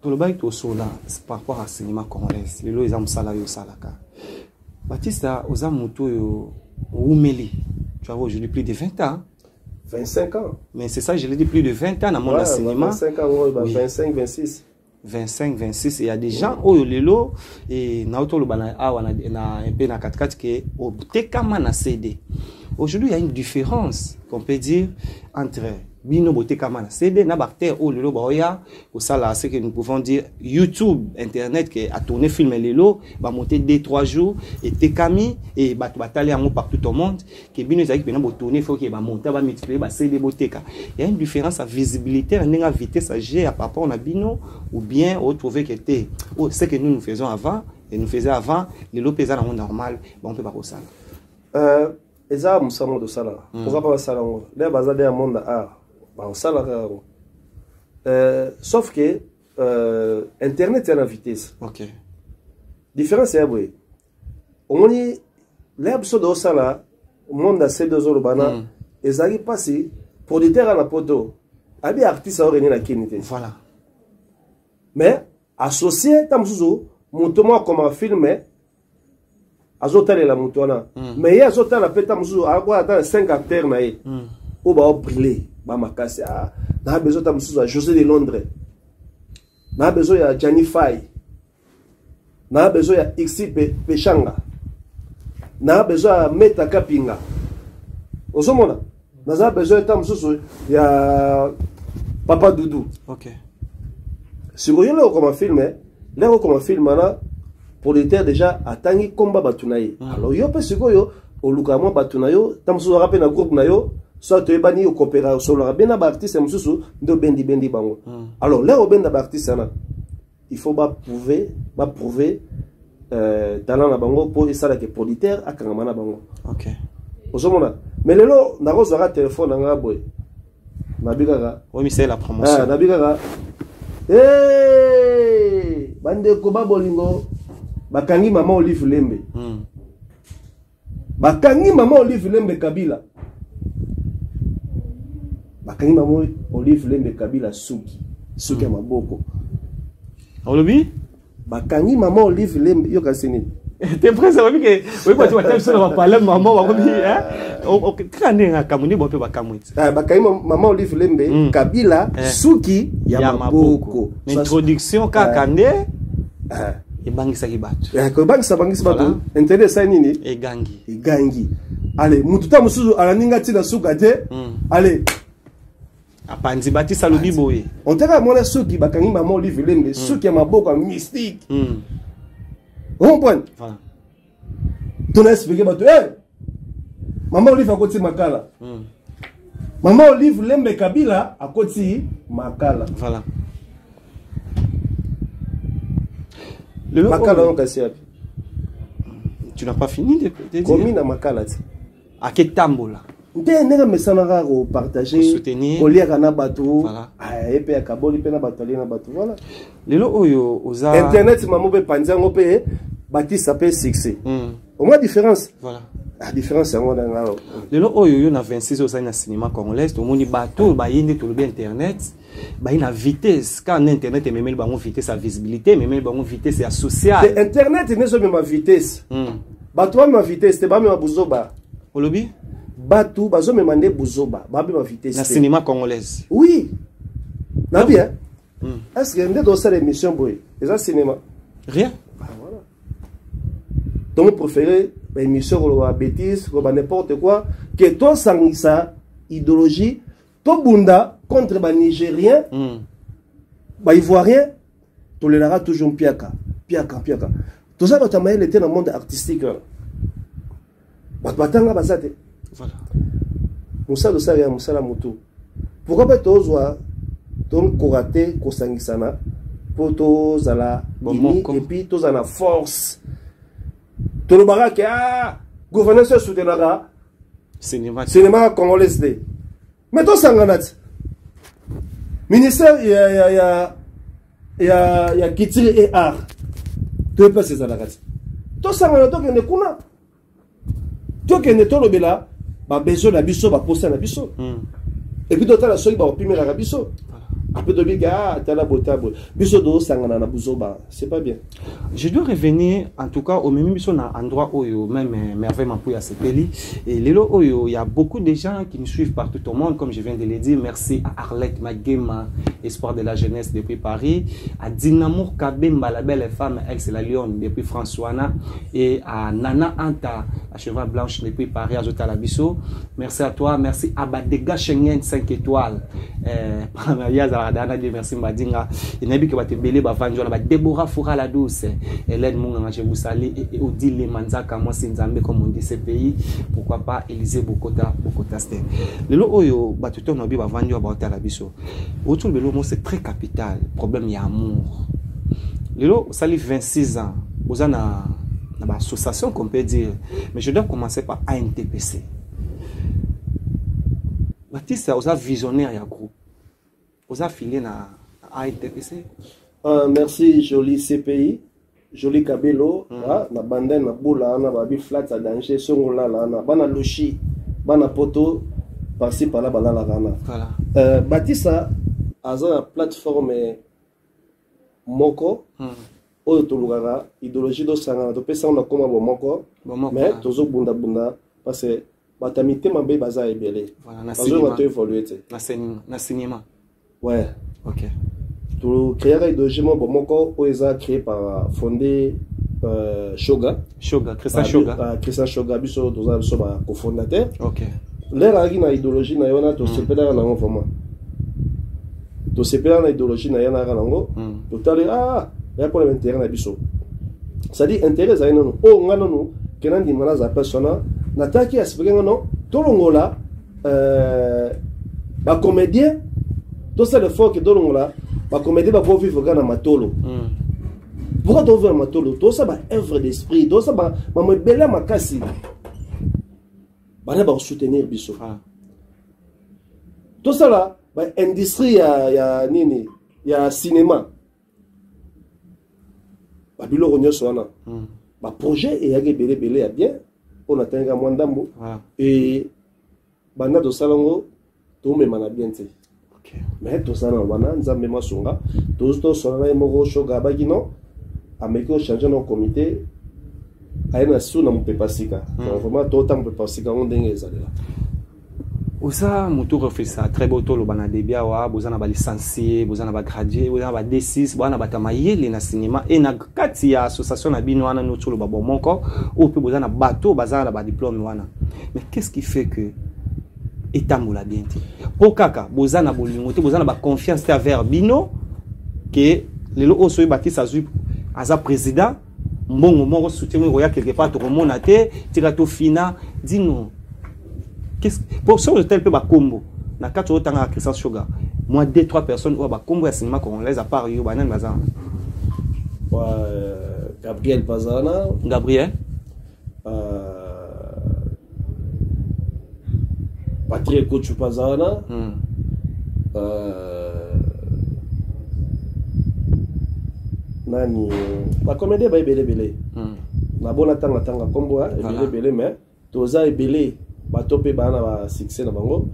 to le bail to sola par rapport à cinéma congolais lelo ils am sala yo salaka Baptiste oza muto yo umeli tu as aujourd'hui plus de 20 ans 25 ans mais c'est ça je l'ai dit plus de 20 ans dans mon cinéma 25 ans oui. 25 26 25 26 il y a des gens oyo lelo et na auto le bana awa na un peu na 4 que au tekama na CD aujourd'hui il y a une différence qu'on peut dire entre Bino Bote Kamana CD na bakter ou lelo baoya ou ça là c'est que nous pouvons dire YouTube internet qui a tourné film lelo va monter 2-3 jours et Tekami et batali en partout au monde que Bino ezaki bena bo tourner faut que va monter va multiplier va CD Boteka. Il y a une différence à visibilité en vitesse à G par rapport à Bino ou bien au trouver que était ce que nous faisons avant et nous faisions avant lelo pesa dans normal bon on peut pas pour ça. Eza musamo de sala. Pourquoi pas sala ngo? Les bazade à monde art. Sauf que Internet est à la vitesse. Ok. Différence c'est oui. On dit les absurdes au sala, au monde à ces 2 euros bana, ils arrivent passer pour des terres à la poto. Abi artiste a réuni la kinité. Voilà. Mais associé tamsuzo, montement comme un film, azotale la moutona. Mais il y a azotale la peta tamsuzo, à quoi attendre 5 acteurs naïe. Ou ba brûler. Makasi na besoin de Moussa José de Londres, na besoin de Gianni Fay, na besoin de Ixi Pechanga, na besoin de Meta Kapinga. Osomona, na besoin de Moussa ya Papa Doudou. Ok. Si vous voyez comme un film, là comme un film là pour les terres déjà attangi combat batunaye. Alors yo pe sikoyo au lukamo batunayo, tamsuzo rappel na groupe nayo. Soit tu es banni au coopération sur la bien artiste et monsieur de bendi bango. Alors là au ben d'artiste il faut pas prouver talent na bango pour ça que producteur à kangamana bango. OK. Osomona. Mais lelo na rozara téléphone nga boy. Na bigara. Oui mais c'est la promotion. Ah na bigara. Eh bande ko babolingo bakangi mama Olive Lembe. Bakangi mama Olive Lembe Kabila. Bakangi mama Olive Lembe Kabila suki ya maboko. Olobi? Bakangi mama Olive Lembe yo kasini. T'es prêt ça va bien que oui quand tu vas taper sur va parler maman va comme hein. OK kana nga kamuni bo pe bakamwiti. Bakangi mama Olive Lembe Kabila suki ya maboko. Introduction kakande ebangisa kibatu. Ko bangisa batu. Intéressant nini? Egangi. Allez, mututa musuzu alaninga tina suka je. Allez. Apanzi batisa lobi boye. On tera mona suki bakangi mama Olive Lembe suki ya maboko mystique. On point. Voilà. Tu n'as expliqué bato Maman Olive akoti makala. Maman Olive Lembe Kabila akoti makala. Voilà. Le makala on kasi api. Tu n'as pas fini de dire. Combien na makala ti? A ketambola. Ndenge mesana raro partager, soutenir, lire na bato. Voilà. Et puis akaboli pe na bato na bato. Voilà. Lelo oyo oza internet maman pe panzango pe bâti ça peut succès. Au moins différence. Voilà. La différence c'est on nga. Lelo oyo yo na 26 au na cinéma congolais, to moni bato ba yende to le internet, ba ina vitesse quand internet et même ba vitesse sa visibilité, mais même ba vitesse ya social. Internet n'est pas même vitesse. Bato ma vitesse, te ba me buzoba. Olobi? Bato bazo me mande buzoba, ba ma vitesse. Na cinéma congolaise. Oui. Na bien. Est-ce que ndé dans cette émission boy, les cinéma? Rien. Voilà. Ton préféré émission ou bêtise ou n'importe quoi que toi sangisa idéologie to bunda contre les Nigériens ba ivoirien tolérera toujours piaka tout ça va t'amener était dans le monde artistique batanga basate voilà musa do ça musa la moto pourquoi pas tozwa ton koraté ko sangisana pour tozala et puis tozala force. Tout le barak que gouvernement se soutenera cinéma congolais. Mais tout sanganat. Ministère il y a Kitiri et art. Tout pas ces alagas. Tout sanganat to ne kuna. To que ne to lobela ba besoin na biso ba poster na biso. Et puis d'autres la soki ba opimela na biso. Après de biga tala botable. Biso do sangana na buzoba, c'est pas bien. Je dois revenir en tout cas au même biso na endroit où même merveilleusement pour ya sepeli et lelo oyo il y a beaucoup de gens qui nous suivent partout au monde comme je viens de le dire. Merci à Arlette Magema, espoir de la jeunesse depuis Paris, à Dinamour Kabemba la belle femme, elle c'est la lionne depuis Françoana et à Nana Anta, la chevreuil blanche depuis Paris à Zotalabiso. Merci à toi, merci à Badega Schengen 5 étoiles. Merci Mbadinga. Il n'y a pas de belé, Déborah Foura la douce, Hélène Munganga, je vous salue, et Odile Manzaka, moi c'est Nzambe, comme on dit ce pays. Pourquoi pas Élysée Bokota Sté. Le lot oyo, batuto nobi va vendre à Bauta la biso. Autour de l'homme, c'est très capital. Problème, il y a amour. Le lot, ça livre 26 ans. Vous avez une association qu'on peut dire. Mais je dois commencer par ANTPC. Baptiste, vous avez visionnaire, il y a groupe. Vous avez filé à ANTPC. Merci, joli CPI, joli Kabelo, na bande na boula, na babi flat à danger, songola na bana lochi, bana poto, par-ci par-là, bana la rana. Voilà. Batissa, a une plateforme moko, oyo tolugara, idéologie do sangana, to pesa on a comme moko, mais tozo bunda bunda, parce que batamité mabé baza ebele. Voilà, na cinéma. Na cinéma. Ouais. Ok. Tout créer l'idéologie moko oyo créé par fondé Shoga. Shoga, Christian Shoga. Christian Shoga, biso toza biso ba cofondateur. Ok. L'air agi na idéologie na yona to sepela na vraiment. To sepela na idéologie na yana rango. To tali ya pour l'intérêt na biso. Ça dit intérêt za non. O ngana no kenandi mana za persona nataki aspiranga no tolongola ba comédien tout ça le fort que tolongola ba comédien ba pour vivre na matolo. Pourquoi tu veux matolo? Tout ça ba œuvre d'esprit, tout ça ba me bela makasi. Ba ba soutenir biso. Tout ça là, ba industrie ya nini, ya cinéma. Ba bilo ronyo sona. Ba projet et ya belé ya bien. On attend un mois d'ambo. Et banda to salongo to me mana bien te. Mais to ça na wana nzambe masonga. To sona moko shoga bagino. Ameko changer no comité. Aina suna mpepasika. Vraiment to tam mpepasika on ndenge ezala. Osa mutu refait ça très beau tolo bana debia wa bozana ba licencié bozana ba gradué bozana ba D6 bana batamayele na cinéma et na kati ya association na bino wana no tolo ba bomoko ou pe bozana bateau bazana ba diplôme wana. Mais qu'est-ce qui fait que etambola bien ti po kaka bozana bolingo te bozana ba confiance envers bino que lelo oso Baptiste azui aza président mbongo moko soutien roya quelque part to komona te tika to fina dino. Pour sur le tel peu combo na quatre autres à Christian Shoga moi 2-3 personnes ou ba combo à cinéma congolais à part yo banan bazan Gabriel Bazana Gabriel Patrick Kochu Bazana nani ba comédie ba belé na bona tanga combo belé mais toza belé Batope bana ba succès na bango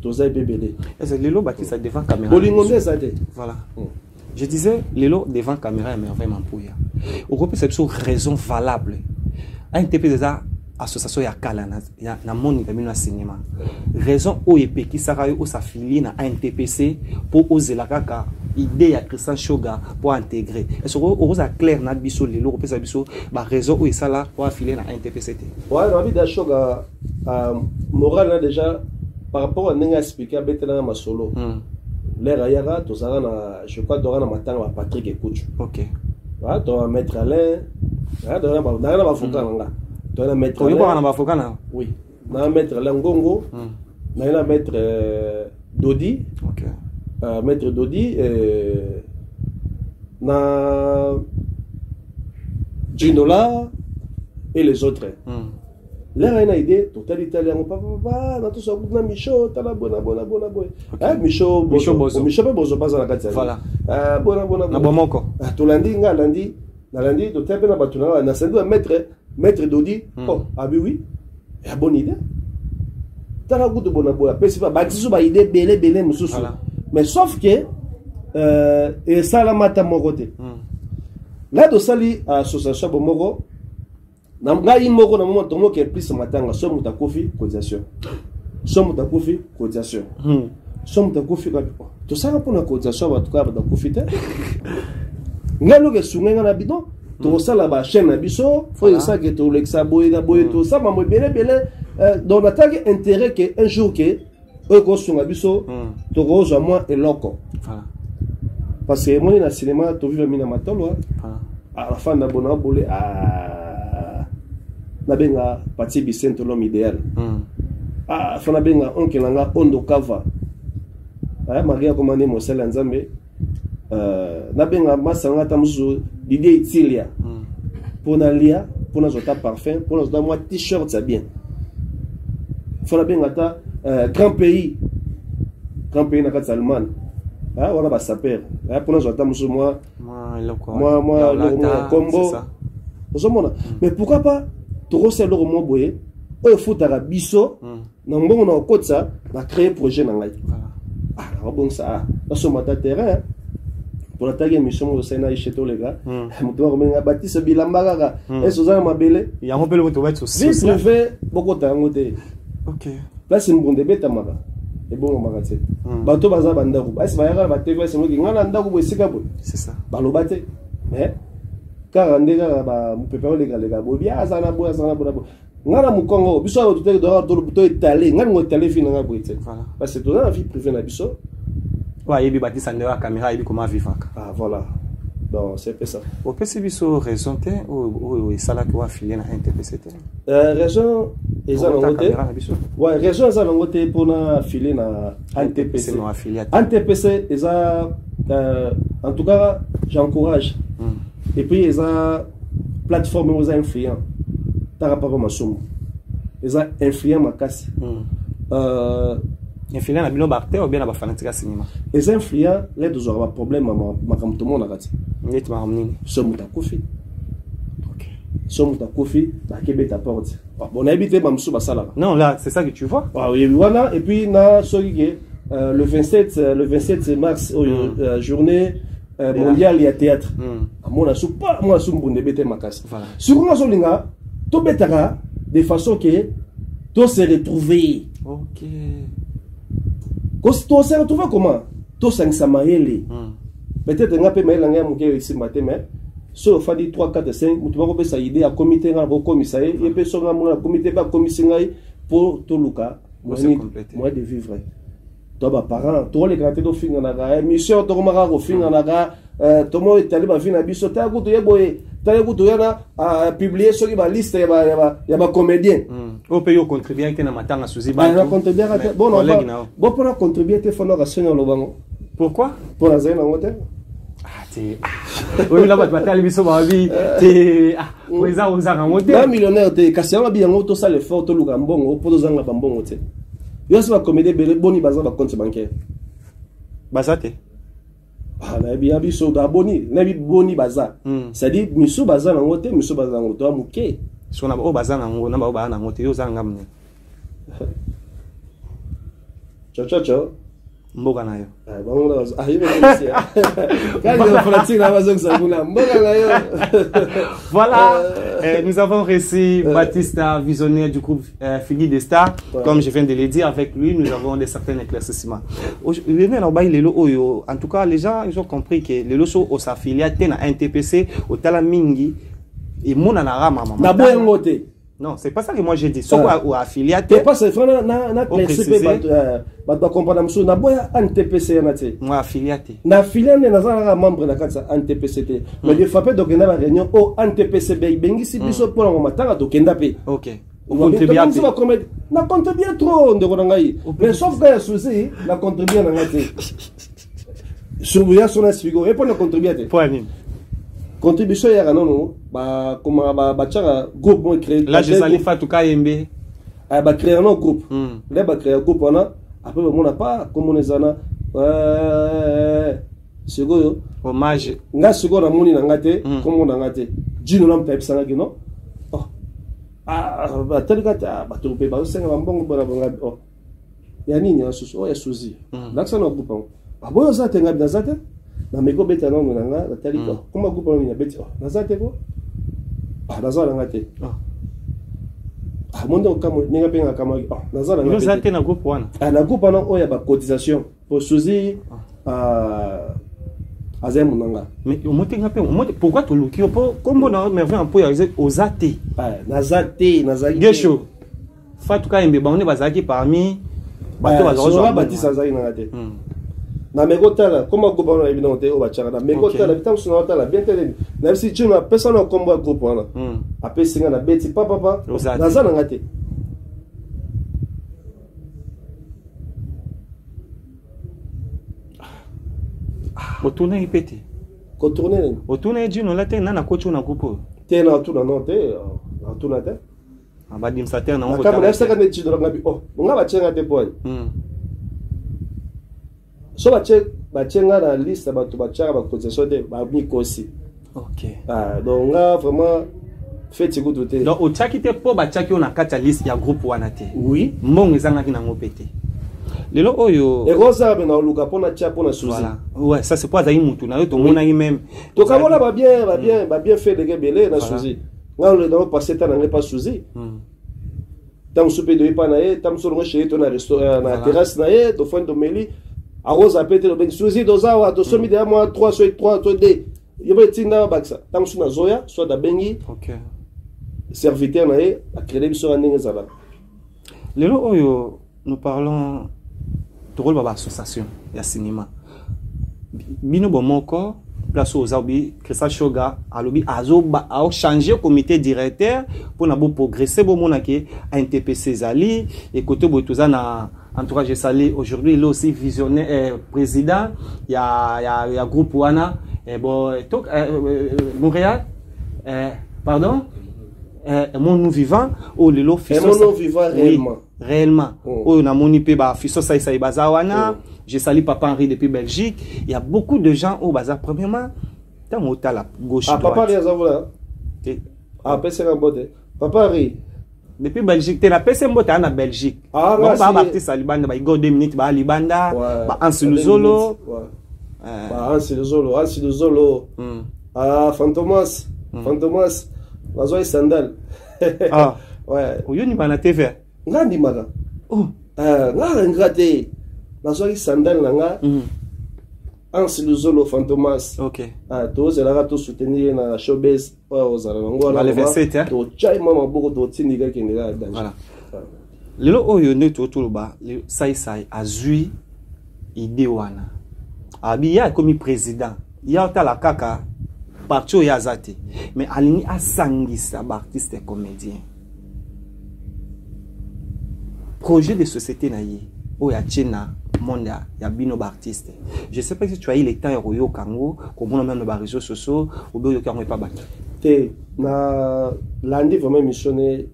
toza bébélé. Est-ce que Lelo Baptiste devant caméra? Voilà. Je disais Lelo devant caméra est merveilleusement pour ya. Au groupe c'est une raison valable. ANTP déjà association ya kala na moni ka bino cinéma. Raison OEP qui sera au s'affilier na ANTPC pour oser la kaka idée ya Christian Shoga pour intégrer. Est-ce que vous a clair na biso Lelo pe sa biso ba raison où ça là pour affilier na ANTPC? Ouais, na vida Shoga moral là déjà par rapport à n'enga expliquer betela ma solo. L'air ayara to sara na je crois dora na matanga ba Patrick Ekouch. OK. Ouais, to mettre Alain. Ouais, dora ba foka nga. To na mettre Alain. To ba foka na. Oui. Na mettre Alain Ngongo. Na mettre Dodi. OK. Maître Dodi na Ginola et les autres. Là, on a une idée, total italien, papa, dans tout ça, on a Michaud, t'as la bonne. Michaud Bozo, pas à la carte. Voilà. Bonne. Na bomoko. To lundi, to tape na batuna, na sendo maître Dodi. Oh, ah oui. Bonne idée. T'as la goût de bonne. Pesi pas, bâti sur ba idée belé mususu. mais sauf que et ça la mata mon côté là de sali association bomoko na ngai moko na moment tomo ke plus matanga so muta kofi cotisation so muta kofi cotisation so muta kofi ka to sala pour na cotisation ba tuka ba kofi te ngalo ke sunga na bidon to sala ba chaîne na biso faut ça que to lexa boy da boy to ça ma bele donc attaque intérêt que un jour que eux ko sunga biso to ko zo moi et loco parce que moi na cinéma to vivre mina matolo à la fin na bona bolé na benga Pati Bicento l'homme idéal fana benga oncle nanga Ondo Kava Maria commandé Mosela Nzambe na benga masanga tamzu Didier Itilia pour na lia pour na zota parfum pour na zota moi t-shirt ça bien fana benga ta grand pays na Katsalman voilà bah ça perd pour na zota musu moi combo mais pourquoi pas tout ça le roman boye au foot arabiso na mbongo na okotsa na créer projet na ngai bon ça na so mata terrain pour la tague mission au Sénat chez tous les gars mutu wa menga Baptiste Bilambaka et Suzanne Mabele ya mobile mutu wa vie privée beaucoup tangote OK place mbonde beta maka et bon magate bato baza bandaku basi bayaka ba TV c'est moi qui ngana ndaku bo sika bo c'est ça balobate mais car ndega ba mupepero lega bo bia azana bo ngana mukongo biso ba tuteke dora do buto étalé ngana ngo étalé fina nga boite parce que dans la vie privée na biso wa yebi batisa ndewa caméra yebi comment vivre voilà donc c'est ça OK c'est biso raison te ou sala ko affilié na NTPC raison eza ngote ouais raison eza ngote pour na affilié na NTPC non affilié NTPC eza en tout cas j'encourage et puis ils ont plateforme aux influents par rapport à ma somme ils ont influent ma casse influent na bino barte ou bien na ba fanatique cinéma ils influent les deux aura problème ma comme tout le monde a dit net ma ramni somme ta kofi OK somme ta kofi na kebeta porte bon habité ma msuba sala non là c'est ça que tu vois oui voilà et puis na soki le 27 mars journée mondial il y a théâtre moi sous mbonde bete makasi sur moi zolinga to betaka de façon que to se retrouver OK to se retrouver comment to sangisa maele peut-être nga pe maele nga muke ici matin mais so fadi 3 4 5 mutu bako pesa idée à comité nga ko komisa et pe so nga mo comité ba komisi ngai pour to luka moi de vivre to ba parents to les grands to finga na mission to komaka ko finga na to mo itali ba vina biso ta kutu yeboye ta kutu yana a publier sur ba liste ya ba comédien au pays au contribuer que na matanga suzi ba contribuer bon bon pour contribuer te fono ka senyo lo bango pourquoi pour la zena ngote oui là ba batali biso ba bi te weza ngote ba millionnaire te kasiama bi yango to sala effort to luka mbongo po to zanga ba mbongo te yo se ba comédie bele boni baza ba compte bancaire bazate na bien biso da boni na bi boni baza c'est dit miso baza na ngote miso baza ngoto amuke so na ba baza na ngo na ba na ngote yo zanga mne ciao mboka nayo bango na ayibe ici quand on pratique la bazo ça kuna mboka nayo voilà nous avons reçu Baptiste visionnaire du groupe Figui des Stars comme je viens de le dire avec lui nous avons des certains éclaircissements en tout cas les gens ils ont compris que les loso au s'affiliate na NTPC au talamingi et mona na rama mama na boyengote. Non, c'est pas ça que moi j'ai dit. Soit ou affiliate. C'est pas ça. Na PCP ba comprendre monsieur na boya NTPC na te. Moi affiliate. Na affiliate na za membre na katsa NTPC. Mais des fois donc na ba réunion au NTPC bengi si biso pour la matanga to kenda pe. OK. On contribue na contribue trop ndeko na ngai. Mais sauf que ya souci na contribue na ngai. Subuya sona spigo et pour na contribue. Pour ani. Contribution ya non ba comment ba tchaka groupe moi créer là je salue Fatou Kayembe ba créer un groupe là ba créer un groupe on a après on n'a pas comme on est ana sego hommage nga sego na moni na ngate comme on ngate dino na mpa epsanga kino oh ba telikata ba to pe ba senga mbongo bona bonga oh ya nini ya susu oh ya suzi là ça na groupe Ah bon, ça t'es dans ça na meko beta non nga na tali ko. Comment groupe on na beti na ça te ko? Ah na ça nga te. Ah mon donc comme ninga penga kama na ça nga. Ça te na groupe wana. Ah na groupe wana oya ba cotisation pour souzi Azem Munanga. Mais pourquoi tu le comment on a merveille un peu aux athées? Nazate, Nazaki. Gesho. Fatuka Mbe, on est basaki parmi. Sora Baptiste Azaki Nangate. Na megotala, comment groupe on a évidemment au Bachara. Na megotala, bitam sonatala, bien télé. Même si tu n'as personne au combat groupe wana. Après singa na beti papa. Nazana Nangate. Otourne répété. Contourner. Otourne dit non là t'es nana coach na groupe. T'es na tout non t'es en tout na t'es. Abadim sater na on. Comme là ça quand tu dois ngabi oh on va tchenga te boy. So ba tchenga na liste ba to ba tchenga ba cotisation de ba mikosi. OK. Ah donc là vraiment fait tu goûter. Donc au tchaki te po ba tchaki on a kata liste ya groupe wana te. Oui. Mbongo ezanga ki na ngopete. Lelo oyo et rosa ben na luka pona tia pona souci. Voilà. Ouais, ça c'est pas za mutu na yo to mona yi même. To kamola ba bien fait les belé na souci. Nga le dans passer ta na pas souci. Tam soupe de pa na e, tam solo chez to na restaurant na terrasse na e, to fond de meli. A rosa pete le ben souci doza wa to somi de moi 3 sur 3 to de. Yo be tinda baksa. Tam suna zoya, soit da bengi. OK. Serviteur na e, a créer biso ndenge za ba. Lelo oyo nous parlons de rôle de l'association de cinéma. Bino Bomoko, place aux Aobi, Christophe Shoga, Alobi, a changé le comité directeur pour progresser, pour NTPC Zali, et côté Boutouza, entourage Sali, aujourd'hui, il est aussi visionnaire, président, il y a groupe Wana, Montréal, pardon, mon nous vivant, ou le lot vivant réellement. Réellement. On a moni pe ba fiso ça bazawana. J'ai sali papa Henri depuis Belgique. Il y a beaucoup de gens au bazar premièrement. Dans mon la gauche. Ah papa Henri azavola. Ah PC Rambote. Papa Henri depuis Belgique, tu la PC Mbote en Belgique. Ah bon ba artiste Libanda ba go 2 minutes ba Libanda, ba Ansiluzolo. Ba Ansiluzolo. Ah Fantomas. Fantomas. Bazoy sandal. Ah ouais. Oyo ni bana TV. Ngandi maka. Oh. Nga ngate. Bazoy sandal nga. Ansiluzolo Fantomas. OK. Ah to c'est là to soutenir na showbiz aux alango là. Le 27 to chai mama boko to tindika kendela danger. Voilà. Lelo oyo ne to ba sai azui idée wana. Abi ya comme président. Ya la kaka parti ya zate. Mais alini asangisa ba artiste et comédien. Projet de société na yi o ya chena monde ya bino ba artiste. Je sais pas si tu as eu le temps yo kango comme on même ba réseaux sociaux ou bien yo kango pas ba. Te na lundi vraiment missionné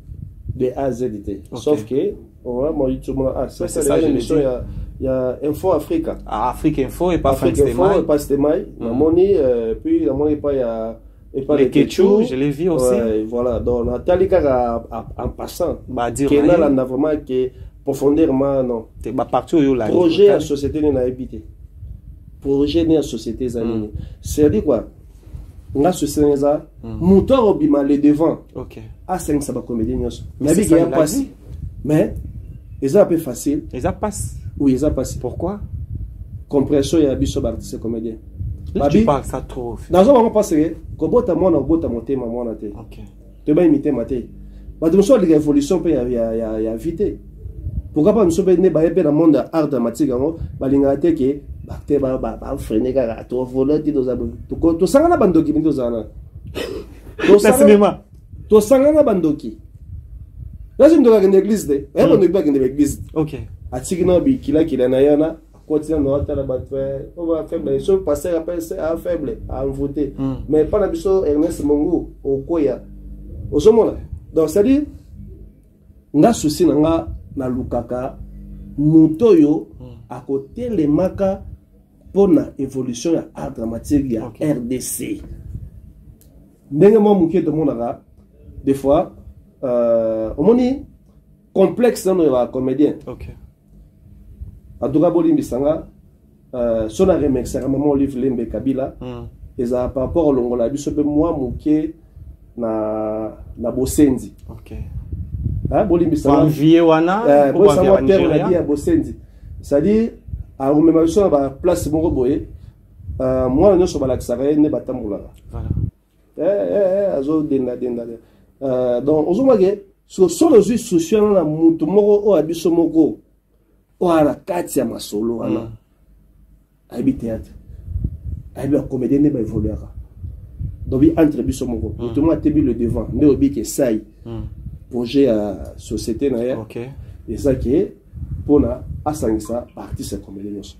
de A à Z. Sauf que on va moi YouTube c'est ça l'émission il y a Info Africa. Afrique Info et pas Afrique Info et pas Stemai. Moni puis moni pas il y a et pas les Ketchou, je l'ai vu aussi. Voilà, donc Nathalie en passant bah dire que là on a vraiment que profondément non. C'est ba partout yo là. Projet à société n'a habité. Projet à société zanini. C'est dit quoi? On a ce ça moteur obima les devant. OK. À 5 ça va comédien nyos. Mais il y a pas mais ils a peu facile. Ils a passe. Oui, ils a passé. Pourquoi? Compression ya biso artiste comédien. Tu parles ça trop. Dans un moment passé, ko bota mona bota monter ma mona te. OK. Tu vas imiter maté. Ba de so les évolutions pe ya vite. Pourquoi pas nous sommes né ba dans le monde art dramatique ngo balinga te ke bakte ba freiner ka to voler ti doza to sangana bandoki ni dozana. To cinéma. To sangana bandoki. Là je me dois une église de. Et on ne pas une église. OK. Atikina bi kila na yana continue na hôtel batwe on va faible so passer après c'est à faible à voter mais pas na biso Ernest Mongo okoya osomona donc c'est à dire nga souci nga na lukaka mutoyo à côté les maka pour na évolution ya art dramatique ya RDC ndenge mo muké de monaka des fois omoni complexe dans la comédien. OK. En tout cas, Bolim Bissanga, son a remixé maman Olive Lembe Kabila et ça par rapport au longola biso be moi muke na Bosenzi. OK. Ah bolimbi ça. Vieux wana pour ça père la dit à Bosenzi. C'est-à-dire à même sur la place moko boye moi nous sommes à l'axaré ne batambola. Voilà. Azo denda. Donc ozomage sur les réseaux sociaux na mutu moko o abiso moko o ala kati ya masolo wana. Aibi théâtre. Aibi comédien ne ba évoluer. Donc entre biso moko mutu mo atebi le devant ne obi ke sai. Projet à société na ya. OK. Et ça qui est pour na asangisa artiste comédien nyonso.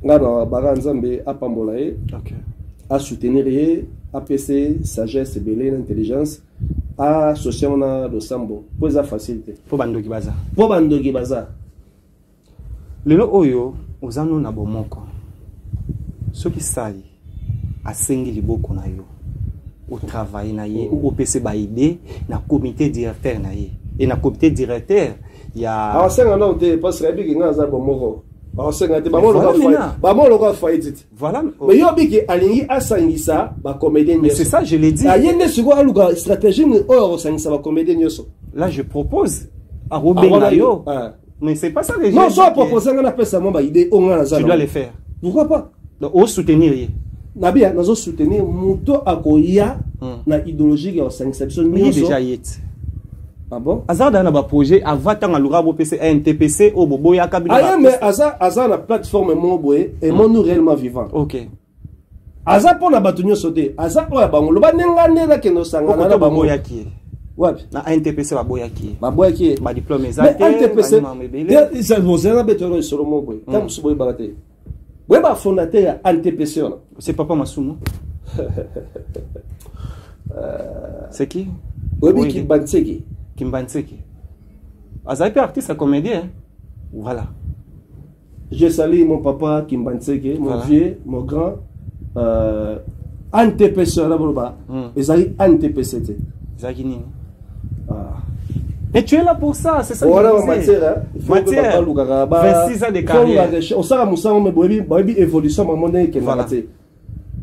Ngana baranzambe apambola e. OK. À soutenir ye, à PC sagesse belé intelligence, à social na do sambo. Pour ça facilité. Pour bandoki baza. Pour bandoki baza. Lelo oyo ozano na bomoko. Soki sali asengi liboko na yo. Au travail na ye, au PC ba idée na comité directeur na ye. Et na comité directeur, il y a alors c'est un autre parce que bi nga za bomoko. Alors c'est un ba mo loka faidit. Voilà. Mais yo bi ki alingi asangisa ba comédien. Mais c'est ça je l'ai dit. Ayende suko aluka stratégie o asangisa ba comédien nyoso. Là je propose à Robin Nayo. Mais c'est pas ça déjà. Non, soit proposer on appelle ça mon ba idée on nga za. Tu dois le faire. Pourquoi pas? Donc au soutenir ye. Nabia nazo soutenir muto akoya na idéologie ya asangisa biso nyoso. Déjà yet. Ah bon? Azar dans un projet, avant tant à l'oura PC, NTPC, au bobo ya kabine. Ah mais Azar la plateforme mon boé et mon nous réellement vivant. OK. Azar pour la batunyo sauter. Azar oya bango lo ba nenga nela keno sanga na bango ya ki. Wapi? Na NTPC ba boya ki. Ba boya ki. Ba diplôme exact. Mais NTPC. Ça vous avez besoin sur le mot boé. Tam su boy baraté. Boy ba fondateur ya NTPC on. C'est papa Masumo. C'est qui? Boy qui Banseki. Kimbanseki. Azaï artiste comédien. Voilà. Je salue mon papa Kimbanseki, mon vieux, mon grand. NTPC là-bas. Ezali NTPC. Zaki nini? Mais tu es là pour ça, c'est ça que je disais. Matière. 26 ans de carrière. On s'est amusé, mais boy évolution maman n'est que voilà.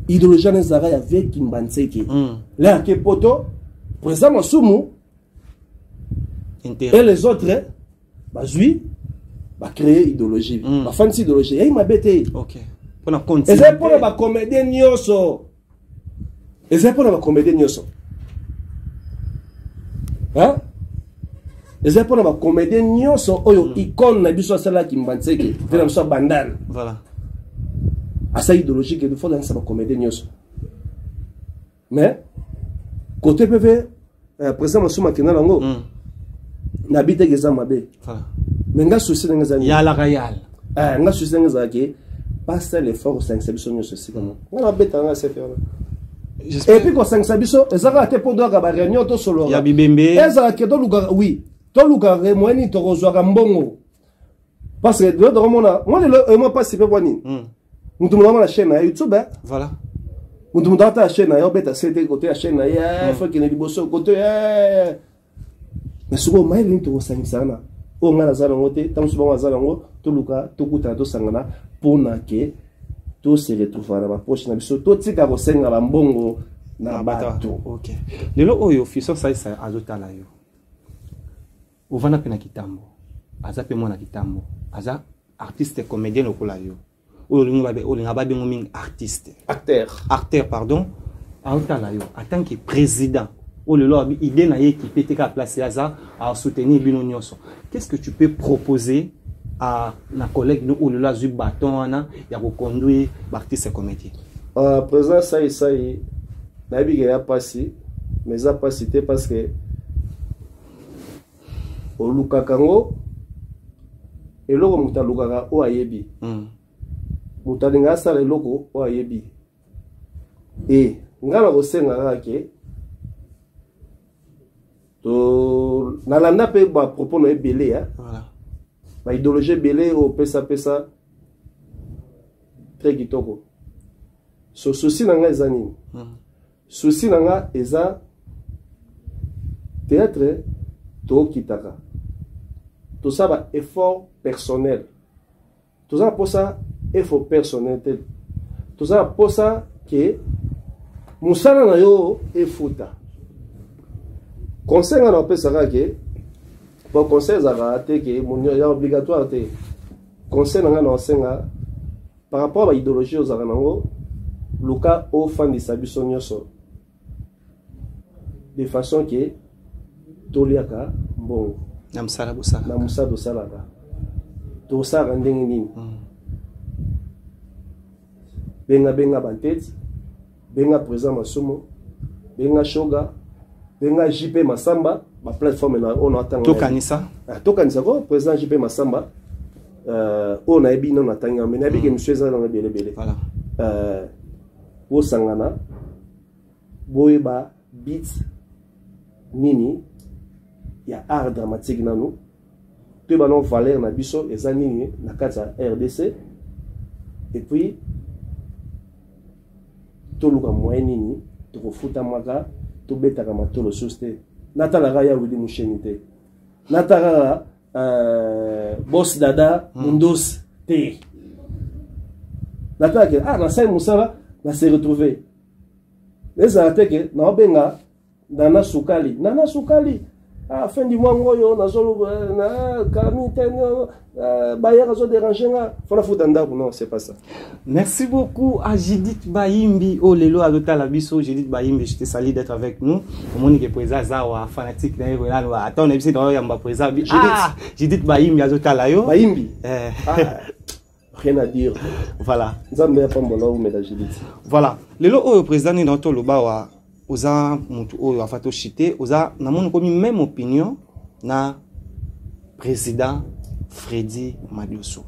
Idéologie Nezara avec Kimbanseki. Là que poto, présent Masumu. Et les autres, bah oui, bah créer idéologie, bah faire une idéologie. Et il m'a bêté. OK. Pour la continuer. Et c'est pour la comédie nyoso. Et c'est pour la comédie nyoso. Hein? Et c'est pour la comédie nyoso. Oyo icône na biso celle qui m'banseki. Fait la sorte bandane. Voilà. À sa idéologie que il faut dans sa comédie nyoso. Mais côté PV, président Masumo Kena lango. N'habite que ça m'abe. Mais nga souci nga zani. Ya la royal. Nga souci nga zaki. Pas ça l'effort 5 sabiso nyo ceci comme. Nga beta nga se faire. Et puis quand 5 sabiso, ezaka te podo ka ba réunion to solo. Ya bibembe. Ezaka ke to luka oui. To luka remoni to kozwa mbongo. Parce que de romona, moi le moi participer pour ni. Mutu mona la chaîne YouTube. Voilà. Mutu mona ta chaîne yo beta c'était côté la chaîne ya, faut que ne liboso côté mais souvent mai linto osangisana o ngala zalongo te tam souvent zalongo to luka to kuta to sangana pona ke to se retrouver na ba poche na biso to tika ko senga ba mbongo na bato. OK. Lelo oyo fiso sai azotala yo. Ovana pena kitambo. Aza pe mona kitambo. Aza artiste comédien lokola yo. Olinga ba bengo ming artiste. Acteur pardon. Azotala yo en tant que président. Oh le lord, idée na qui peut te placer à soutenir bino nyonso. Qu'est-ce que tu peux proposer à na collègue nous ou le lord du bâton ana ya ko conduire l'artiste comédien? Président ça na bi ya passi mais ça passité parce que o lukakango eloko mutalukaka o ayebi. Mutalinga sala eloko o ayebi. Et ngala ko senga ke nalanda pe ba propos no ebele ya voilà ba idéologie belé au pesa très kitoko so souci nanga ezani souci nanga eza théâtre to kitaka tout ça ba effort personnel Tout ça pour ça, il faut personnalité. Tout ça pour ça que Moussala na yo et fouta. Conseil on peut savoir que pour conseil ça va que mon obligatoire te. Conseil na na par rapport à l'idéologie aux aranango, le cas au fan de Sabisonyoso. De façon que Toliaka, bon, Namsala Bosala. Namsala Bosala. Tout ça rendez nini. Benga Bantet, Benga Président Masumo, Benga Shoga, Benga JP Masamba, ma plateforme on attend. Tokanisa. Tokanisa, Président JP Masamba. On a bien non attend, mais n'abi que monsieur ça dans le belé. Voilà. Wo sangana, boyba beats nini, il y a art dramatique dans nous. Tout banon valeur na biso et nini na kata RDC. Et puis tout le moyen nini, tout futa maga, tout beta kama tout le soste. Natala raya wili mouchenité. Natala boss dada mundos te. Natala que na sai musala na se retrouver. Les attaques na benga nana sukali à fin du mois ngoyo na zolo na kamite bayaka zo déranger nga fona futanda non c'est pas ça. Merci beaucoup à Judith Bayimbi au lelo azota la biso Judith Bayimbi, je te salue d'être avec nous. Monique est présent zawa fanatique na voilà no attends on dans yamba présent Judith Bayimbi azota la yo Bayimbi rien à dire. Voilà. Nzambe pa mbolo ou meda Judith. Voilà. Lelo au président ni dans to loba wa oza mutu oyo afato chité oza na moni komi même opinion na président Freddy Madioso.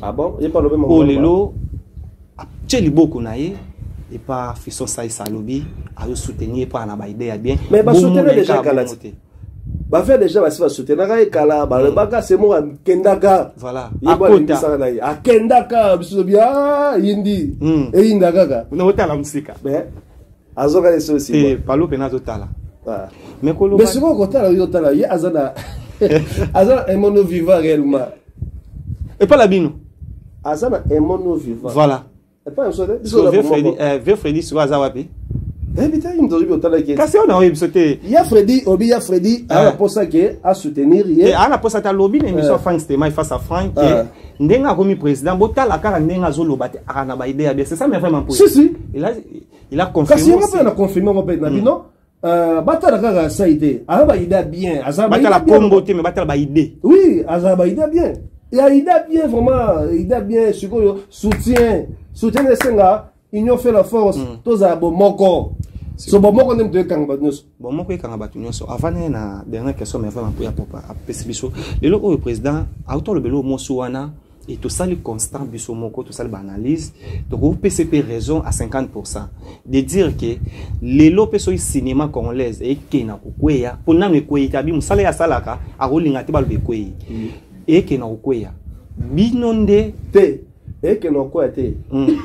Ah bon, il parle même au lelo tcheli boko na ye et pas Fisson Saïssa Lobi à soutenir pas na ba idée bien mais ba soutenir déjà Kalati ba faire déjà va soutenir kala ba le baka c'est moi kendaka voilà a kendaka biso bien yindi et yindaka na hotala musika mais azoka les aussi et palo pena totala mais ce qu'on kotala yotala y azana azana un mono vivant réellement et pas la bino azana un mono vivant voilà et pas un seul vieux Freddy sur azawapi putain il me doit yotala qui kasi on a eu sauté il y a Freddy à pour ça que à soutenir et à la pour ça ta lobby émission Frank Stéma face à Frank ndenga comme président botala kara ndenga zo lobate akana ba idée bien c'est ça mais vraiment pour si il a confirmé kasi on a confirmé on peut non batala kara ça idée a ba idée bien azaba batala pombo te mais batala ba idée oui azaba idée bien et a idée bien vraiment idée bien soutien les senga union fait la force tous a bon moko so bon moko nem de kanga batnyos bon moko kanga batnyos avant na dernière question mais vraiment pour ya papa a pesibiso le lo président auto le belo mosuana et tout ça le constant biso moko tout ça l'analyse donc au PCP raison à 50% de dire que les lopeso cinéma congolais et kena kokweya pona mekweya tabi musala ya salaka a rolinga te balbe kweya et kena kokweya binonde te et que non quoi était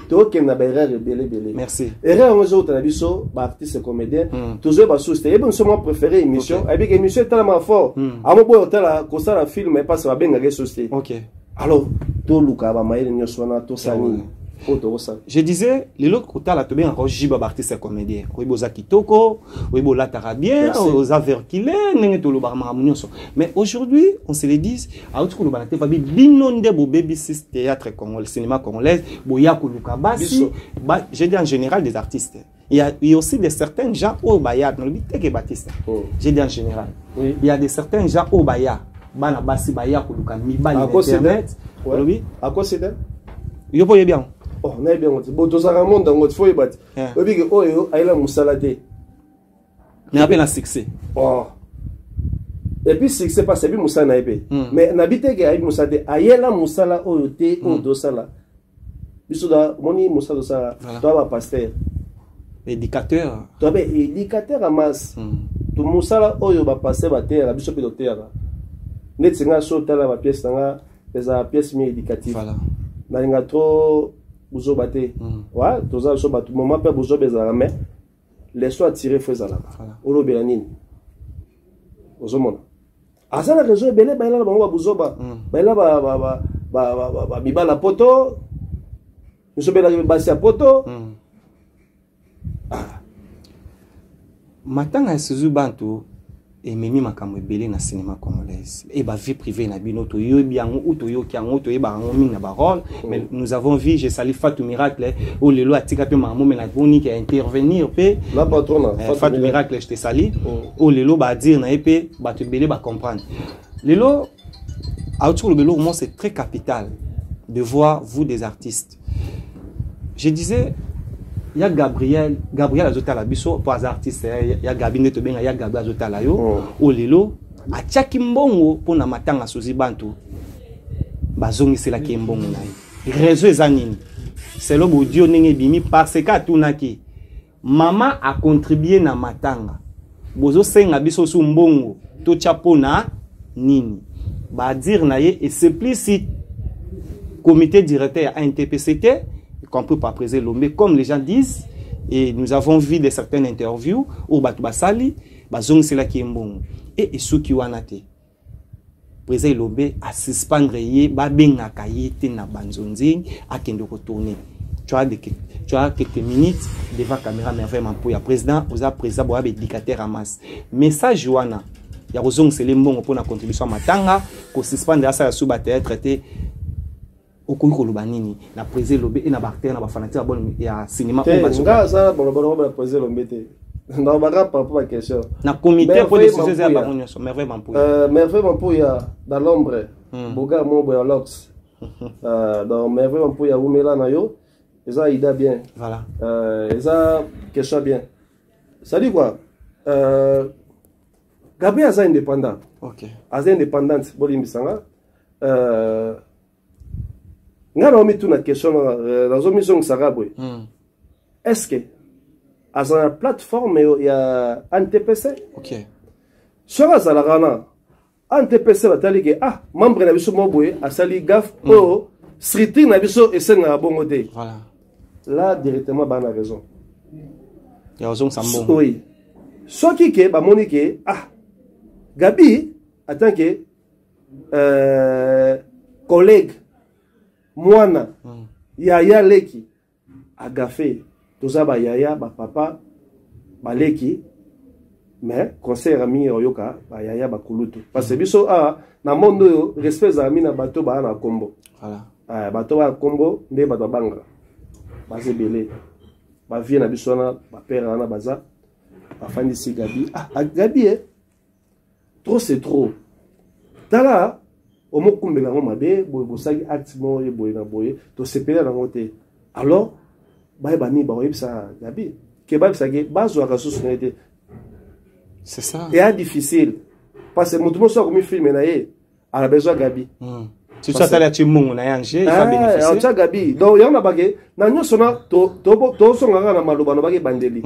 to que na berre belé merci erreur aux autres biso ba artiste comédien toujours ba souste et bon seulement préféré émission avec émission tellement fort à mon boy hôtel ko sala film et pas ça benga ke souste OK alors to luka ba maïle nyosona to sani je disais les autres côté la to bien encore jiba artiste comédien oui boza kitoko oui bola tarabien aux averkilé nenge to lo ba mamunyoso mais aujourd'hui on se le dit à autre ko ba te fa binonde bo baby sis théâtre congolais cinéma congolais boya ko luka basi j'ai dit en général des artistes il y a aussi des certains gens au baya dans le bité que Baptiste j'ai dit en général il y a des certains gens au baya bana basi baya ko luka mi ba internet à quoi c'est yo boye bien oh na bien bon to ça monde dans votre foyer bat obi que oyo ayela musalade mais appelle un succès oh et puis succès pas c'est bien musala na ebe mais na bité que ay musade ayela musala oyo te o do sala biso da moni musala sala toi ba pasteur éducateur toi ba éducateur à masse to musala oyo ba passer ba terre biso pe docteur net singa so tala ba pièce nga eza pièce mi éducative voilà na linga trop buzo baté ouais toza so batu moment pe buzo bezala mais laisse-toi tirer feza là olo belanine ozo mona azana réseau belé ba la bango buzo ba ba la ba mibala poto nous sommes basi à poto matanga ya Suzu Bantu et mimi makambo ebele na cinéma congolaise et ba vie privée na bino to yo biango ou to yo kiango to yeba ngomi na ba rôle mais nous avons vu j'ai sali Fatou Miracle ou lelo atika pe mamu mais na boni qui intervenir pe la patronne Fatou Miracle je te sali ou lelo ba dire na epé ba te belé ba comprendre lelo autour le belo c'est très capital de voir vous des artistes. Je disais il y a Gabriel Azotala biso pour les artistes il y a Gabi Neto benga il y a Gabriel Azotala yo o lelo a tiaki mbongo pour na matanga Suzu Bantu bazongi c'est la ki mbongo na réseau ezanini c'est le audio nenge bimi parce que atunaki maman a contribué na matanga bozo senga biso su mbongo to chapo na nini ba dire na ye explicite comité directeur à NTPCT compris par Président Lombe, comme les gens disent, et nous avons vu de certaines interviews où Batubasali, Bazong c'est là qui est bon. Et ceux qui ont été. Président Lombe a suspendre Babenga Kayete na Banzonzing à Kendo retourner. Tu as quelques minutes devant la caméra, mais vraiment pour le président, vous avez président pour éducateur à masse. Message Joana, il y a raison c'est les bons pour la contribution à Matanga, qu'on suspendre ça sous bataille traité. Okoyi kolobanini na Président Lombe et na barter na bafanatique ya cinéma on va ça bon na Président Lombe te na ba par rapport à question na comité pour décision ya bangonyo so merveille Mampuya dans l'ombre boga mo boya lox dans merveille Mampuya umela na yo eza ida bien voilà eza question bien ça dit quoi Gabriel est indépendant OK as indépendante bolimbisanga nga na omitu na question na zo mission sarabwe est-ce que as une plateforme ya NTPC OK sera za la rana NTPC batali ke membre na biso mobwe asali gaf o streeting na biso esenga bongo te voilà là directement ba na raison ya ozong sambo oui soki ke ba monike Gabi en tant que collègue Mwana Yaya Leki agafe toza ba Yaya ba papa ba Leki mais conseil ami oyoka ba Yaya ba kulutu parce que biso na monde respect ami na bato ba na kombo voilà bato ba kombo nde bato banga ba zebele ba vie na biso na ba père na baza ba fandi si Gabi Gabi trop c'est trop tala omo kumbela ngo mabe boy bosaki acte mo e boy na boy to sepela na ngote alors ba bani ba oyebisa Gabi ke ba bisaki bazwa ka sousnete c'est ça et difficile parce que mutumo so comme film na ye a besoin Gabi si tu as tu mungu na yanje il va bénéficier ça Gabi donc yona bagé na nyoso na to songa na maloba no bagé bandeli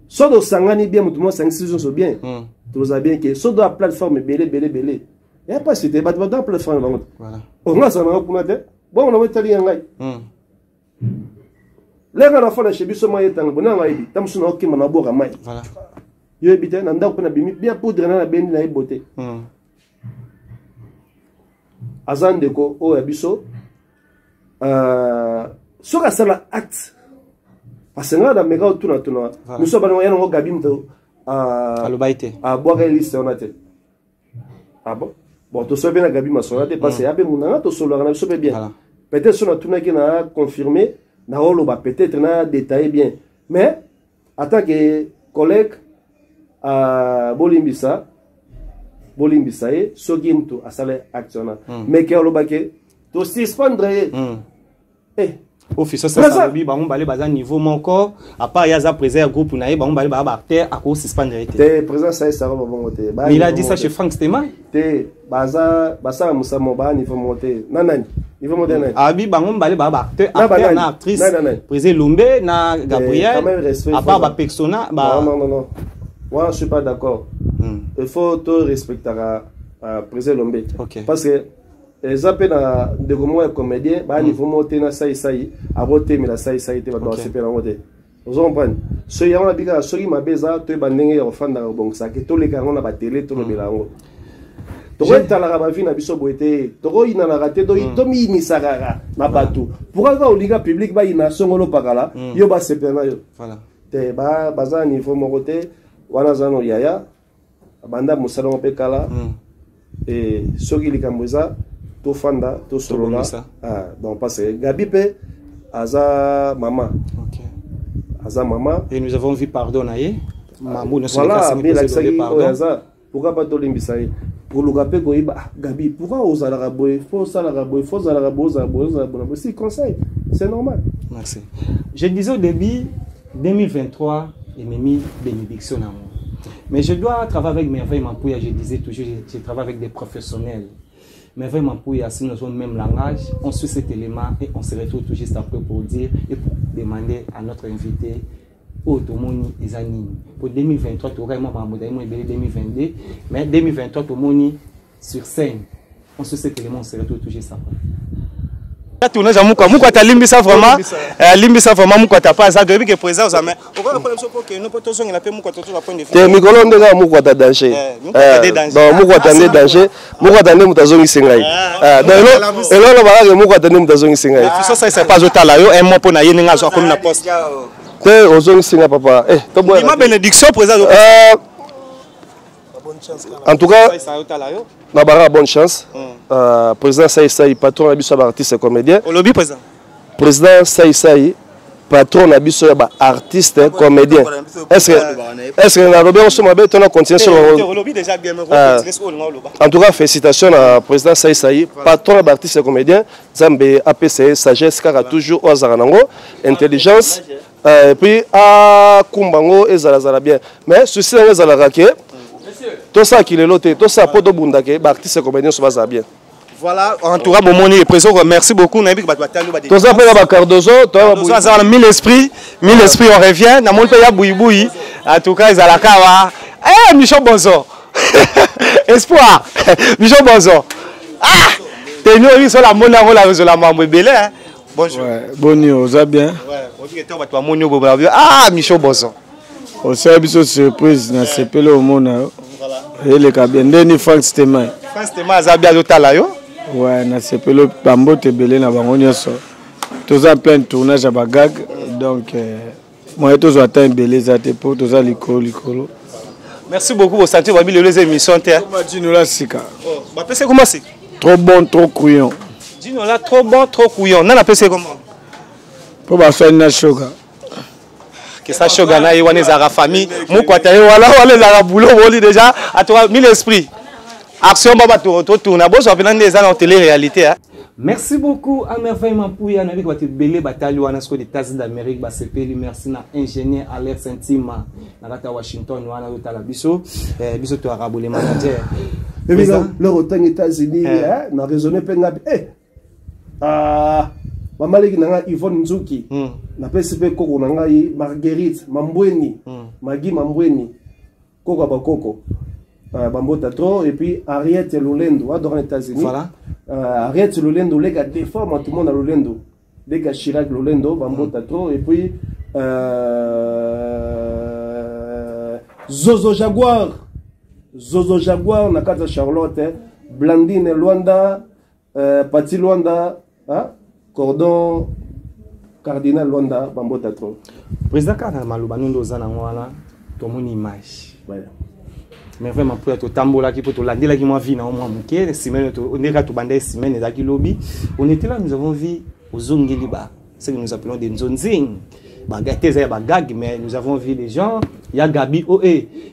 so do sangani bien mutumo sang saison so bien tous a bien que so do la plateforme belé et après c'était pas dans plateforme voilà on a ça na kuna te bon on a metali ngai lenga na fona chebiso moye tango bona ngai tamsu na okima na boka mai voilà yo ebite na ndako na bimi bien poudre na bendi na ibote azande ko o ya biso soka sala acte parce que ngada mega tuna nous sommes dans yana ngo Gabi mto alobaite boka liste on a te bon to sobe na Gabi masona te parce que ya be munanga to solo na sobe bien peut-être sona tuna ki na confirmer na rolo ba peut-être na détailler bien mais attaque collègue bolimbisa e soki mtu asale actiona mais ke olobake to suspendre office ça bi ba mbale baza niveau moko à part yaza président groupe na ye ba mbale ba acteur à cause suspendre te président ça ça va bongo te mais il a dit ça chez Frank Stema te baza musamo ba niveau monté nanani niveau monté nanani abi ba mbale ba acteur na actrice président Lombe na Gabriel à part ba persona ba non moi je suis pas d'accord il faut tout respecter président Lombe parce que zape na ndeko moya comédien ba niveau monté na sai a voter mais la sai te ba doit se faire en monter vous comprenez ce ya on a bika soki mabeza to ba ndenge ya ofanda bon ça que to le kango na ba télé to le belango Toro talaka ba vie na biso boete. Toro ina na raté do itomi ni sarara na batu. Pourquoi ka oliga public ba ina songolo pakala yo ba sepena yo. Voilà. Te ba baza niveau mokote wana zano yaya banda musala pe kala et soki likamboza to fanda to solola donc parce que Gabi pe aza maman. OK. Aza maman et nous avons vu pardon naie. Mamou ne se voilà, mais la pardon. Pourquoi pas tolimbisa ye pour le rappeler que Gabi pourquoi aux Alaraboy faut Salaraboy faut Alaraboy si conseil c'est normal. Merci. Je disais au début 2023 et Mimi bénédiction à moi. Mais je dois travailler avec Merveille Mampouya, je disais toujours je travaille avec des professionnels. Merveille Mampouya, si nous avons le même langage, on suit cet élément et on se retrouve tout juste après pour dire et pour demander à notre invité Otomoni Ezanini. Pour 2023, tu aurais moi 2022, mais 2023, Otomoni sur scène. On suit cet élément, on se retrouve tout juste après. Tournage à Mouka ta limbisa vraiment limbisa vraiment Mouka ta pas ça que présent aux amis pourquoi le problème c'est que nous peut on appelle Mouka tout la point de vue te mikolo ndeka Mouka ta danger donc Mouka ta danger Mouka ta mutazongi singai donc elolo balaka Mouka ta mutazongi singai ça c'est pas otala yo un mot pour na yeninga zo comme na poste te ozongi singa papa to bon ma bénédiction présent en tout cas Nabara, bonne chance. Président Saïsaï, patron de artiste et comédien. Président Saïsaï, patron de artiste et comédien. Est-ce que nous continuer sur en tout cas, félicitations à président Saïsaï, patron d'artiste et comédien. Zambé APC, sagesse, car toujours aux Aranango, intelligence. Et puis à Kumbango et Zalazala bien. Mais ceci est Zalaraké. Tout ça qui est loté, tout ça pour Bundake, artiste et comédien se base bien. Voilà, en tout cas, mon moni est présent. Merci beaucoup. Tout ça pour Cardozo, tout ça, 1000 esprits, on revient. Dans mon pays, Bouiboui. En tout cas, ils ont la cava. Eh, Michel Bonzo. Espoir. Michel Bonzo. Ah, t'es nous, ils sont la monnaie, la maman belé. Bonjour. Bonjour, vous allez bien? Ah, Michel Bonzo. Au service de surprise, na sepelo au monde. Et le cabine ni Frank Stéma. Frank Stéma Zabia Lotala yo. Ouais, na sepelo bambo te belé na bango nyoso. Tous en plein tournage à Bagag donc moi tous attend belé za te pour tous likolo. Merci beaucoup pour sentir babi les émissions terre. Dino la sika. Oh, ba pese comment c'est? Trop bon, trop couillon. Dino là trop bon, trop couillon. Na pese comment? Pour ba faire na shoga. Que ça Shogana et Wane Zara famille, Moukwata et voilà, Zara boulot, on déjà à toi 1000 esprits. Action Baba tourne à Bosso, venant des années en télé-réalité. Merci beaucoup à Merveille Mampouya, avec votre belle bataille, à des États d'Amérique, merci à l'ingénieur Alex Intima, à Washington, à la Bisso, Bisso to Arabo, les managers. Le retour aux États-Unis, on a raisonné plein Mamaleki nanga Yvonne Nzuki na PCP koko nanga Marguerite Mambweni Magi Mambweni koko bakoko bambota trop et puis Ariette Lolendo dans les États-Unis voilà Ariette Lolendo les gars déforme tout le monde à Lolendo les gars Chirac Lolendo bambota trop et puis Zozo Jaguar na kata Charlotte Blandine Luanda Pati Luanda Cordon Cardinal Luanda Bambota trop. Président Kana Malouba nous zana ngwana to mon image. Mais vraiment pour être tambola qui pour to landela qui moi vie na moi muke semaine to on est ka to bande semaine za ki lobby. On était là nous avons vu aux Zongeli ba. C'est que nous appelons des Nzonzing. Bagag, mais nous avons vu les gens, il y a Gabi OE,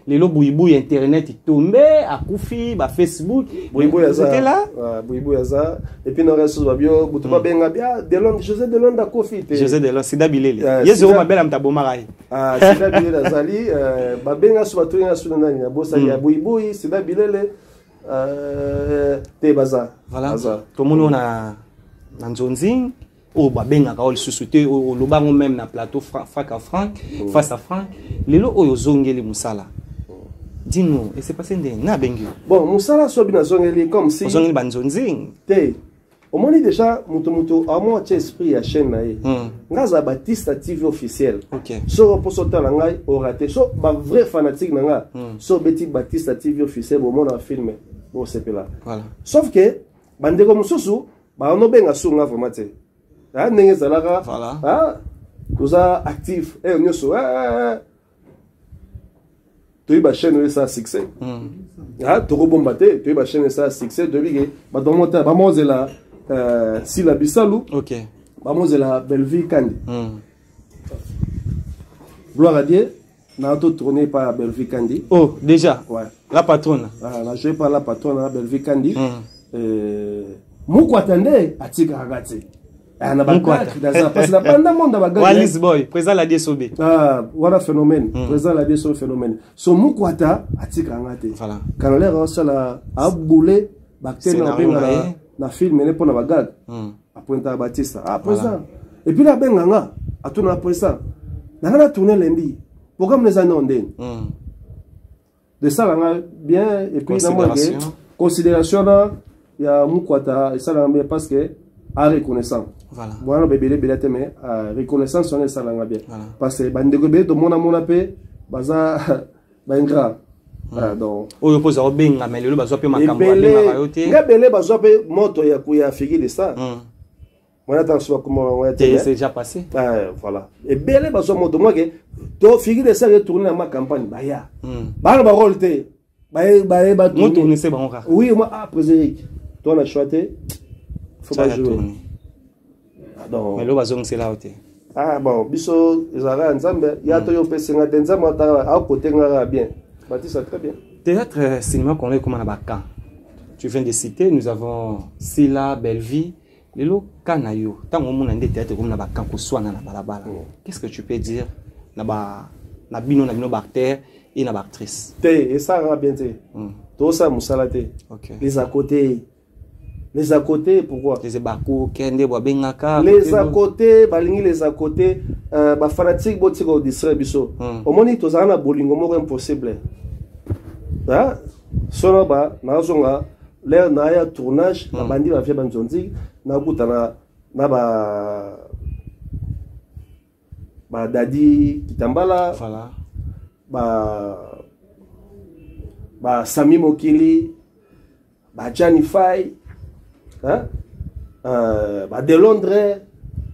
les lots Bouibou internet il tombait à Koufi, à Facebook, Bouibou c'était là. Bouibou Yaza et puis nous restons babio, Boutouba Bengabia, Delon José Delon da Koufi. José Delon, Sida Bilele. Yezo ma belle am tabomarai. Ah, Sida Bilele Zali, Babenga Swatuina Sunana, Bossa ya Bouibou, Sida Bilele te baza. Voilà. Tout le monde a Nzonzing. Oh, babenga ka ol susute o lobango même na plateau face à Franck les lo oyo zongeli musala dis-nous et c'est passé ndé na bengi bon musala so bina zongeli comme si zongeli banzonzing te au moins déjà muto à moi esprit ya chaîne na ye ngaza Baptiste TV officiel OK so pour sauter la ngai au raté so ba vrai fanatique na nga so beti Baptiste TV officiel au monde en filmé osepela. Voilà. Sauf que bandeko mosusu baano benga sunga vraiment te. Ah ndenge zalaka. Voilà. Ah toza actif nyoso toyi ba chaîne ça succès. Ah toko bomba te toyi ba chaîne ça succès de bige ba domota ba mozela si la bisalu. OK. Ba mozela Belleville Kandi. Gloire à Dieu. On a tourné par Belleville Kandi. Oh, déjà. Ouais. La patronne. Ah, on a joué par la patronne à Belleville Kandi. Mouko attendait à Tigaragati. Ah, parce que pendant le monde a Wallis Boy, président la DSOB. Ah, voilà phénomène. Président la DSOB phénomène. So Mouko à Tigaragati. Voilà. Quand on a a boulé, na film mené pour na bagag. À Pointe Baptiste. Ah, président. Et puis la benganga, à tourner après ça. On a tourné lundi. Pourquoi les années ont de ça, on a bien, et puis considération là, il y a Moukwata, et ça là, parce que à reconnaissance. Voilà. Voilà, bébé, mais reconnaissance, on est ça là bien. Parce que bandegobé, de mon appel, baza, bengra. Donc. On oppose à Benga, mais le bazo peut m'accamer. Belé, bazo peut moto ya kuya figi de ça. Moi, attention comment c'est déjà passé. Voilà. Et belé bazo moto moi que to figi de ça retourner dans ma campagne baya. Ba ba rolte. Ba tourner c'est bon. Oui, moi président. Toi on a choisi. Faut pas jouer. Donc mais le bazo c'est là aussi. Ah bon, biso ezara nzambe ya to yo pesenga nzambe ta a côté ngara bien. Baptiste très bien. Théâtre cinéma qu'on est comme à Baka. Tu viens de citer, nous avons Sila Belleville. Lelo kanayo tango mona ndé théâtre comme na ba kanko swana na balabala. Qu'est-ce que tu peux dire na bino acteur et na actrice? Et ça va bien te. Tout ça musala te. Les à côté pourquoi? Les bako kende bo bengaka. Les à côté balingi les à côté ba fanatique botiko distrait biso. Au moni to zana bolingo moko impossible. Ah solo ba na zonga l'air na ya tournage na bandi ba via banzonzi na kutana na ba Dadi Kitambala voilà ba Sami Mokili ba Johnny Fay hein ba de Londres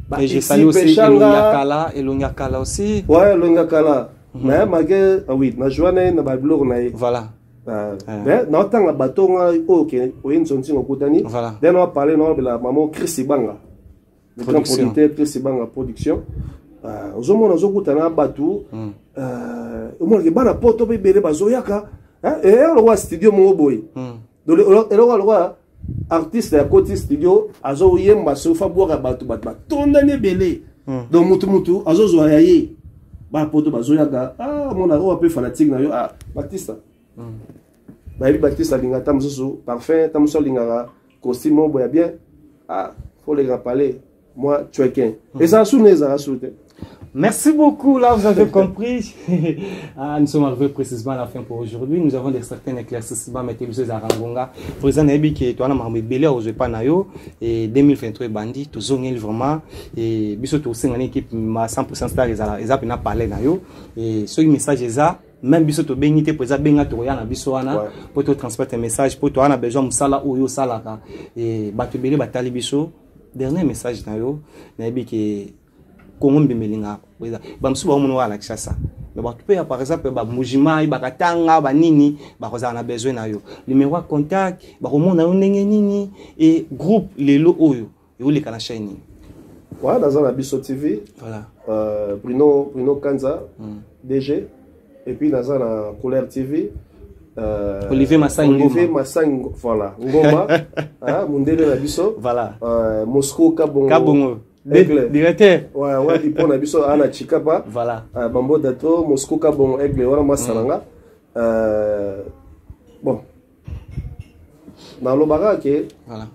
ba et je salue aussi Elongakala aussi ouais Elongakala mais malgré oui na journée na ba blog na voilà mais non tant la bâton ok oui sont si on coutani then on va parler non de la maman Chris Banga le grand producteur Chris Banga production aux hommes on a coutana batu au moins que bana poto be bere bazoyaka et on le studio mon boy donc le roi artiste à côté studio azo yemba so fa boka batu tondane belé donc mutu azo zo yayi ba poto bazoyaka mon aro un peu fanatique na yo Baptiste Baby Baptiste Linga Tamsusu, parfait, Tamso Lingara, costume boya bien. Faut les rappeler. Moi, tu es qu'un. Et ça soune ça rasoute. Merci beaucoup, là vous avez compris. Nous sommes arrivés précisément à la fin pour aujourd'hui. Nous avons des certains éclaircissements, mais tous à Rangonga. Président Nebi qui est toi, on a belé aux Epanayo et 2023 bandit, tout zongel vraiment. Et biso tout c'est une équipe 100% star, ils a parlé nayo. Et ce message est ça. Même biso to benité pour ça benga to ya na biso wana pour te transmettre un message pour toi on a besoin musala oyo salaka et batu belé batali biso dernier message na yo na bi ke kongo mbemelinga ba msuba omuno wala kishasa mais batu pe par exemple ba mujima ba katanga ba nini ba koza na besoin na yo numéro contact ba komona yo ndenge nini et groupe lelo oyo yo le kana chaîne ouais dans la biso TV voilà Bruno Kanza DG. Et puis dans la Couleur TV Olivier Massango voilà Ngoma Mundele la biso voilà Moscou Kabongo directeur ouais il pon la biso ana Chikapa voilà Bambo Dato Moscou Kabongo Aigle wala masalanga bon dans le barak voilà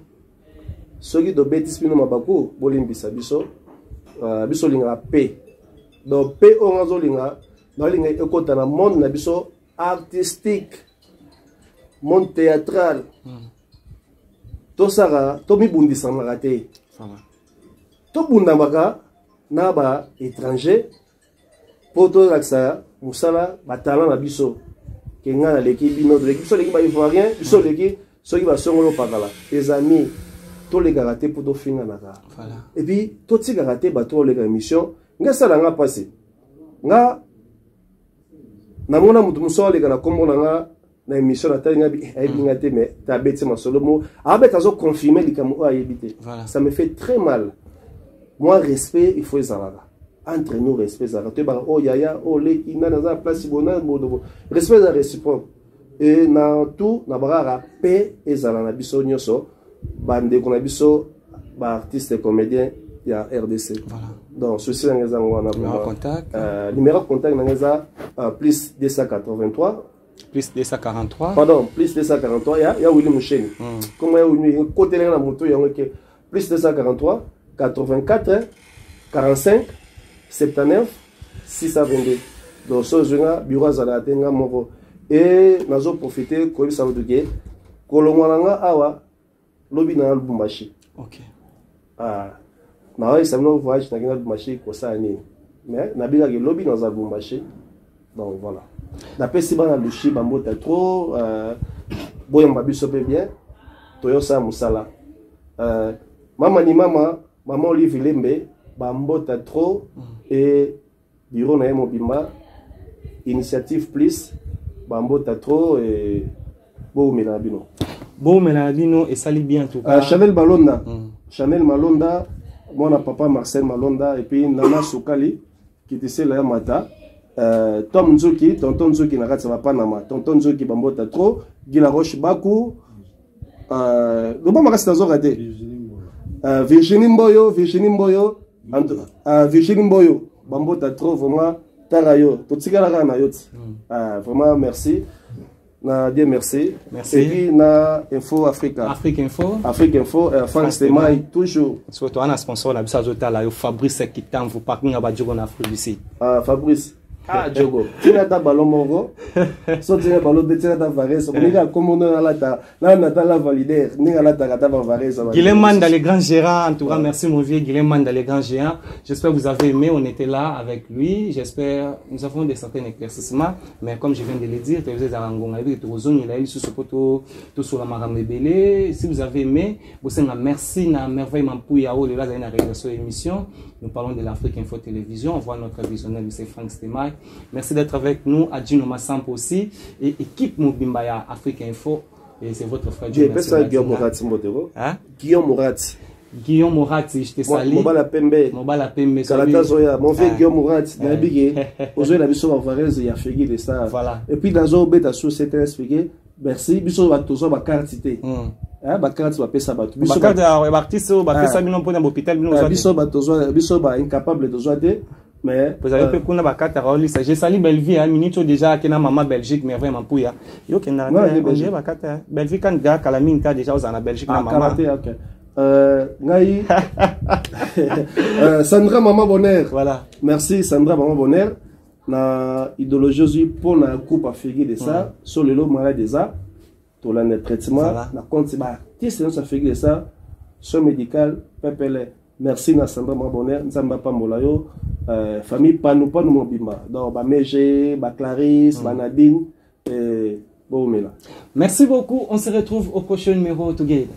ceux qui do betis pino mabaku bolimbisa biso biso linga P donc P on azolinga dans le monde na biso artistique monde théâtral to sara to mi bundisa ngate to bunda maka na ba étranger poto laksa musala batala na biso kenga na l'équipe bino de l'équipe so l'équipe ba ivoirien biso l'équipe ceux qui va songolo pakala les amis tous les garatés pour to finga naka voilà et puis tout ces garatés ba to les émission nga sala nga passé nga na mona mutu muso les gana kombo nga na émission na tanga bi ayebinga te mais ta bête ma solo mo abet azo confirmer likamu ayebité ça me fait très mal. Moi respect il faut ezalaka entre nous respect ça te ba oh yaya oh les ina na za place bona bodo respect za réciproque et na tout na barara paix ezala na biso nyoso bande ko na biso ba artiste comédien ya RDC voilà donc ceci na ngeza ngwana numéro contact na ngeza plus 283 plus 243 pardon plus 243 ya Willy Musheni comme ya Willy côté na moto yango ke plus 243 84 45 79 622 donc ce jour bureau za tenga moko et nazo profiter ko bisa boduke kolongwana awa lobi na Lubumbashi OK na ouais ça nous voyage na Lubumbashi ko ça ni mais na biga ke lobi na Lubumbashi donc voilà d'après si bana lushi bambota trop boyamba biso pe bien toyo sa musala mama ni mama Olive Lembe bambota trop et bureau na mobimba initiative plus bambota trop et beau melabino et sali bien en tout cas Chanel Malonda Chanel Malonda mon papa Marcel Malonda et puis Nana Soukali qui était là mata Tom Nzuki tonton Nzuki na katsa pa nama tonton Nzuki bambota trop Gila Roche Baku le bon marasta zo raté Virginie Mboyo bambota trop vraiment tarayo totikala na yoti vraiment merci na Dieu merci et puis na Afrique Info Franck Stemai toujours surtout un sponsor la bisa zotala yo Fabrice Kitam vous parking aba jogo na Afrique ici Fabrice Jogo tina ta ballon mongo so tina ballon de tina ta Varese on est comme on a la validaire ni la ta Varese Guillaume Manda les grands gérants en tout cas merci mon vieux Guillaume Manda les grands géants j'espère que vous avez aimé on était là avec lui j'espère nous avons des certains éclaircissements mais comme je viens de le dire tu faisais arangonga avec tout zone il a eu sur ce poteau tout sur la maramebele si vous avez aimé vous merci na merveillement pouya o là dans la réalisation émission nous parlons de l'Afrique Info Télévision on voit notre visionnaire c'est Franck Stemai. Merci d'être avec nous, Adjino Massamp aussi, et équipe Mobimbaya Afrique Info, et c'est votre frère. Guillaume Mourati Mbotero. Guillaume Mourati. Guillaume Mourati, je te salue. Mobala Pembe. Kalata Zoya, mon vieux Guillaume Mourati, Nabigé. Aujourd'hui, la mission va faire, il y a fait des stars. Voilà. Et puis, dans un bête à société expliqué, merci, Bissot va toujours ma carte cité. Ba carte va payer ça bateau. Ba carte artiste va payer ça binon pour un hôpital binon. Bissot va incapable de zoiter. Mais vous avez pu qu'on a bakata roli ça j'ai sali Belleville un minute déjà que na maman Belgique mais vraiment pouya yo que na j'ai bakata Belleville quand gars Calamine ka déjà aux en Belgique na maman ngai Sandra Maman Bonheur voilà merci Sandra Maman Bonheur na idéologie pour na coupe à figuer de ça sur le lot malade de ça pour le traitement na compte ba qu'est-ce ça figuer de ça soin médical pepele merci na Sandra Maman Bonheur nzamba pambola yo famille Panou Mobimba donc ba Mégé ba Clarisse ba Nadine et Bomela. Merci beaucoup on se retrouve au prochain numéro together.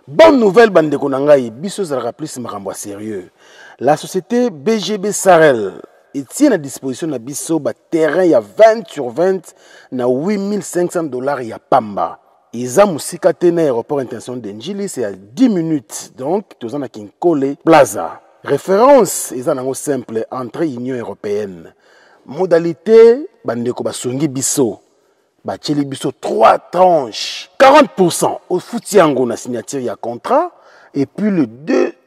Bonne nouvelle bande konangai biso zalaka plus makambo sérieux la société BGB Sarel tient à disposition na biso ba terrain ya 20 sur 20 na $8,500 ya pamba Iza musika tena aéroport international de Njili c'est à 10 minutes donc tous na Kinkole Plaza. Référence est un simple entrée Union européenne. Modalité bandeko basongi biso. Bacheli biso 3 tranches. 40% au foutiango na signature ya contrat et puis le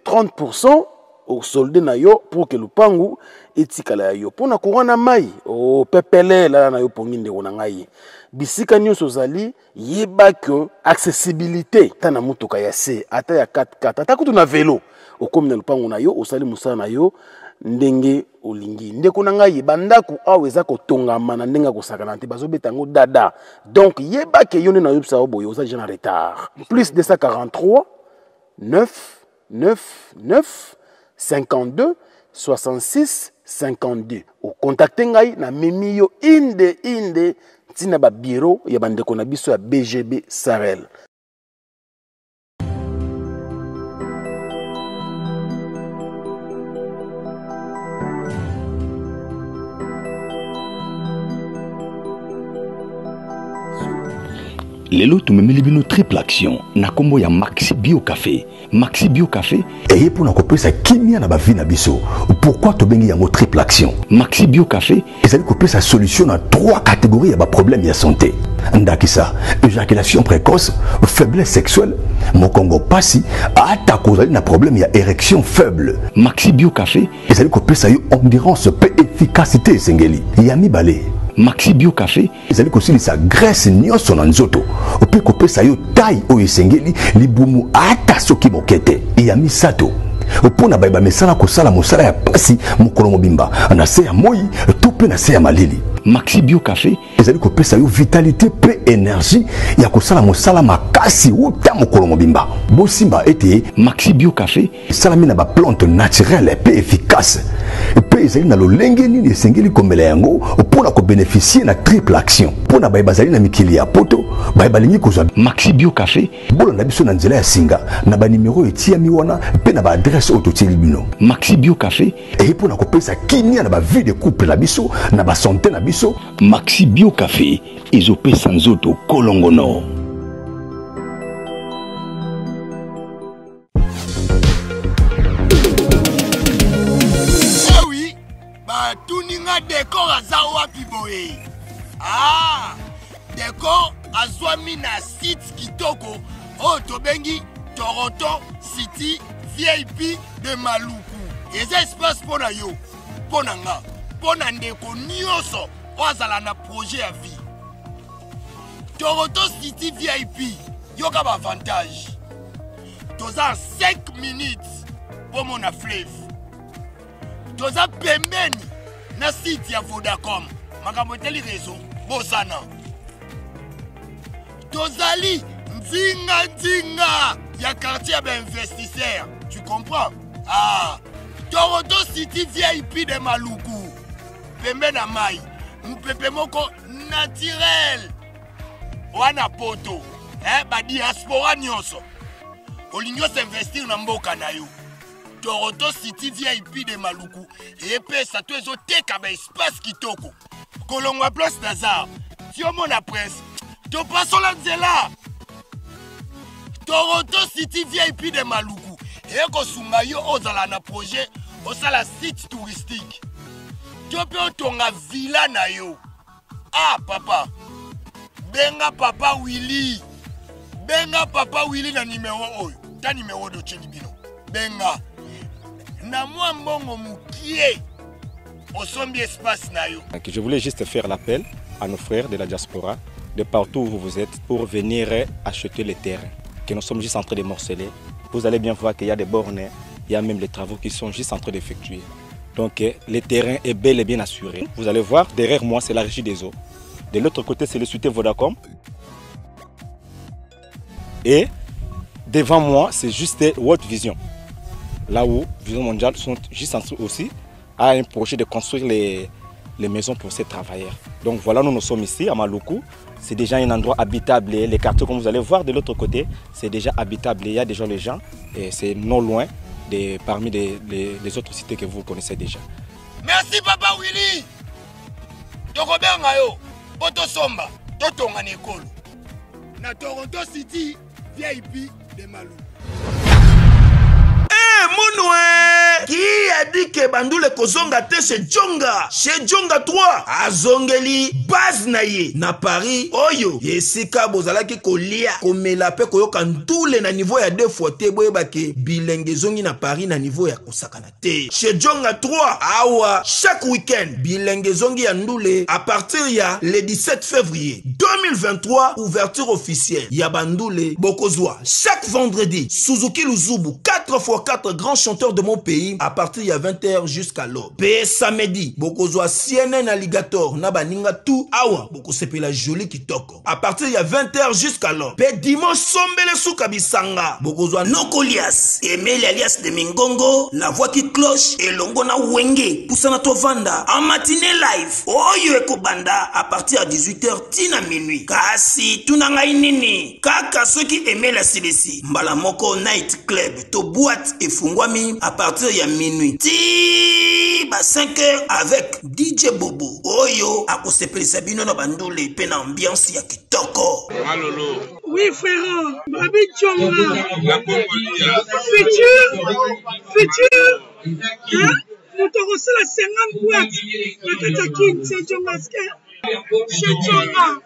30% au soldé na yo pour que le pangu etikala yo. Pona courant mai au pepele la na yo ponginde ko na ngai. Bisika nyonso zali yeba que accessibilité tana mutoka ya C ata ya 4x4 ata kutu na vélo. Au comme le pango na yo osali musala na yo ndenge olingi ndeko na ngai bandaku aweza ko tongama na ndenga ko sakana te bazobeta ngo dada donc yeba ke yone na yopsa oboyo oza déjà en retard plus 243 9 9 9 52 66 52. Contactez ngai na memi yo inde tina ba bureau ya bandeko na biso ya BGB Sarel. lelo tumemeli bino triple action na kombo ya Maxi Bio Café. Maxi Bio Café eye pour na kopesa kimia na ba vie na biso. Pourquoi to bengi yango triple action? Maxi Bio Café ezali kopesa solution na 3 catégories ya ba problème ya santé. Ndakisa, éjaculation précoce, faiblesse sexuelle, mokongo pasi, ata kozali na problème ya érection faible. Maxi Bio Café ezali kopesa yo endurance pe efficacité esengeli. Ya mibale Maxi Bio Café ezali kosilisa graisse nyonso na nzoto ope kopesa yo taille oyo esengeli libumu ata soki mokete. Ya misato opona bayeba mesala kosala mosala ya pasi mokolo mobimba na se ya moi to pe na se ya malili. Maxi Bio Café ezali kopesa yo vitalité pe énergie ya kosala mosala makasi uta mokolo mobimba. Bosimba ete Maxi Bio Café salami na ba plante naturelle pe efficace pe ezali na lolenge nini esengeli komela yango opona ko bénéficier na triple action. Pona bayeba zali na mikili ya poto bayeba lingi kozwa Maxi Bio Café bolo na biso na nzela ya singa na ba numéro etiami wana pe na ba adresse autotili bino. Maxi Bio Café e pona kopesa kimia na ba vie de couple na biso na ba santé na biso. Maxi Bio Café ezopesa nzoto kolongono. Oui, bah tout ninga décor à Zawapi boy. Ah, décor à Zwami na site kitoko. Oh, Tobengi, Toronto City VIP de Maluku. Et ça espace pour na yo, pour nanga, pour na ndeko nyoso. Wazala na projet à vie. Toronto City VIP, yoga ba avantage. Toza 5 minutes pour mon fleuve. Toza pembeni na site ya Vodacom. Makamoteli réseau, bosana. Tozali nzinga ya quartier ya investisseur. Tu comprends? Ah, Toronto City VIP de Maluku. Pembeni na mai. Mpepe moko naturel wana poto ba diaspora nyonso olingo s'investir na mboka na yo. Toronto City VIP de Maluku epesa to ezoteka ba espace kitoko kolongwa place Nazar tiomona presse to pasola nzela. Toronto City VIP de Maluku ekosunga yo ozala na projet osala site touristique. Tu peux tonga villa na yo. Ah papa. Benga papa Willy. Benga papa Willy na numéro oyo. Ta numéro de Chelibino. Benga. Na moi mbongo mukie. Osombi espace na yo. Je voulais juste faire l'appel à nos frères de la diaspora, de partout où vous êtes, pour venir acheter les terrains. Que nous sommes juste en train de morceler. Vous allez bien voir qu'il y a des bornes, il y a même les travaux qui sont juste en train d'effectuer. Donc le terrain est bel et bien assuré. Vous allez voir, derrière moi, c'est la régie des eaux. De l'autre côté, c'est le société Vodacom. Et devant moi, c'est juste World Vision. Là où Vision Mondiale sont juste en dessous aussi, a un projet de construire les maisons pour ces travailleurs. Donc voilà, nous sommes ici à Maluku. C'est déjà un endroit habitable. Les quartiers, comme vous allez voir de l'autre côté, c'est déjà habitable. Il y a déjà les gens et c'est non loin. Parmi les autres cités que vous connaissez déjà. Merci Papa Willy. Tokobenga yo, Poto Somba, Totonga Nekolo. Na Toronto City, VIP de Maluku. Mounoué, qui a dit que Bandoule Kozonga te chez Djonga 3 azongeli base naye na Paris oyo yesika bozalaki kolia komela pe koyoka ntule na niveau ya 2 fois te boyebake bilenge zongi na Paris na niveau ya kosakana te chez Djonga 3 awa chaque week-end bilenge zongi ya ndule à partir ya le 17 février 2023 ouverture officielle ya Bandoule Bokozwa chaque vendredi Suzuki Luzubu 4 4x4 grands chanteurs de mon pays à partir de 20h jusqu'à l'aube. P samedi, bokozwa CNN Alligator na baninga tout awa bokosepela joli kitoko. À partir de 20h jusqu'à l'aube. P dimanche sombele souka bisanga. Bokozwa Nokolias, Emile alias de Mingongo, la voix qui cloche et longo na wenge. Poussana tovanda en matinée live. Oyo ekobanda à partir de 18h tina minuit. Kasi tunanga inini. Kaka ceux qui aimaient la silesi. Mbala moko night club to boîte et fungwami à partir de minuit. Ti ba 5h avec DJ Bobo. Oyo akosepelisa bino na bandule pe na ambiance ya kitoko. Malolo. Oui frère, Babi Tchonga. Futur. Hein? Nous t'aurons la 50 boîtes. La Katakine, c'est Tchonga.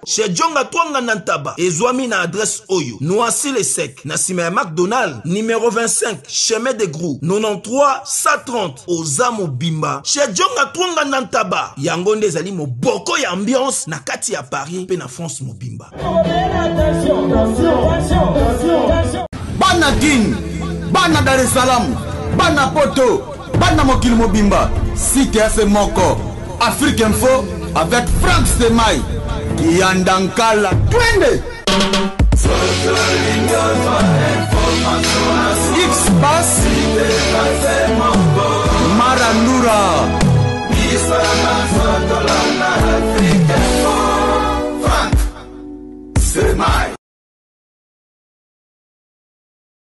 Chez Djonga Twanga Nantaba, Ezwami na adresse Oyo, Noisy les Secs, Nassime McDonald, numéro 25, chemin de Grou, 93 130, Ozamo Bimba. Chez Djonga Twanga Nantaba, Yangonde Zali mo boko ya ambiance, na kati ya Paris, pe na France mo Bimba. Bana Guine, Bana Dar es Salaam, Bana Poto, Bana Mokili Mobimba, CTF Moko, Afrique Info, avec Frank Stemai, Yandankala, Twende!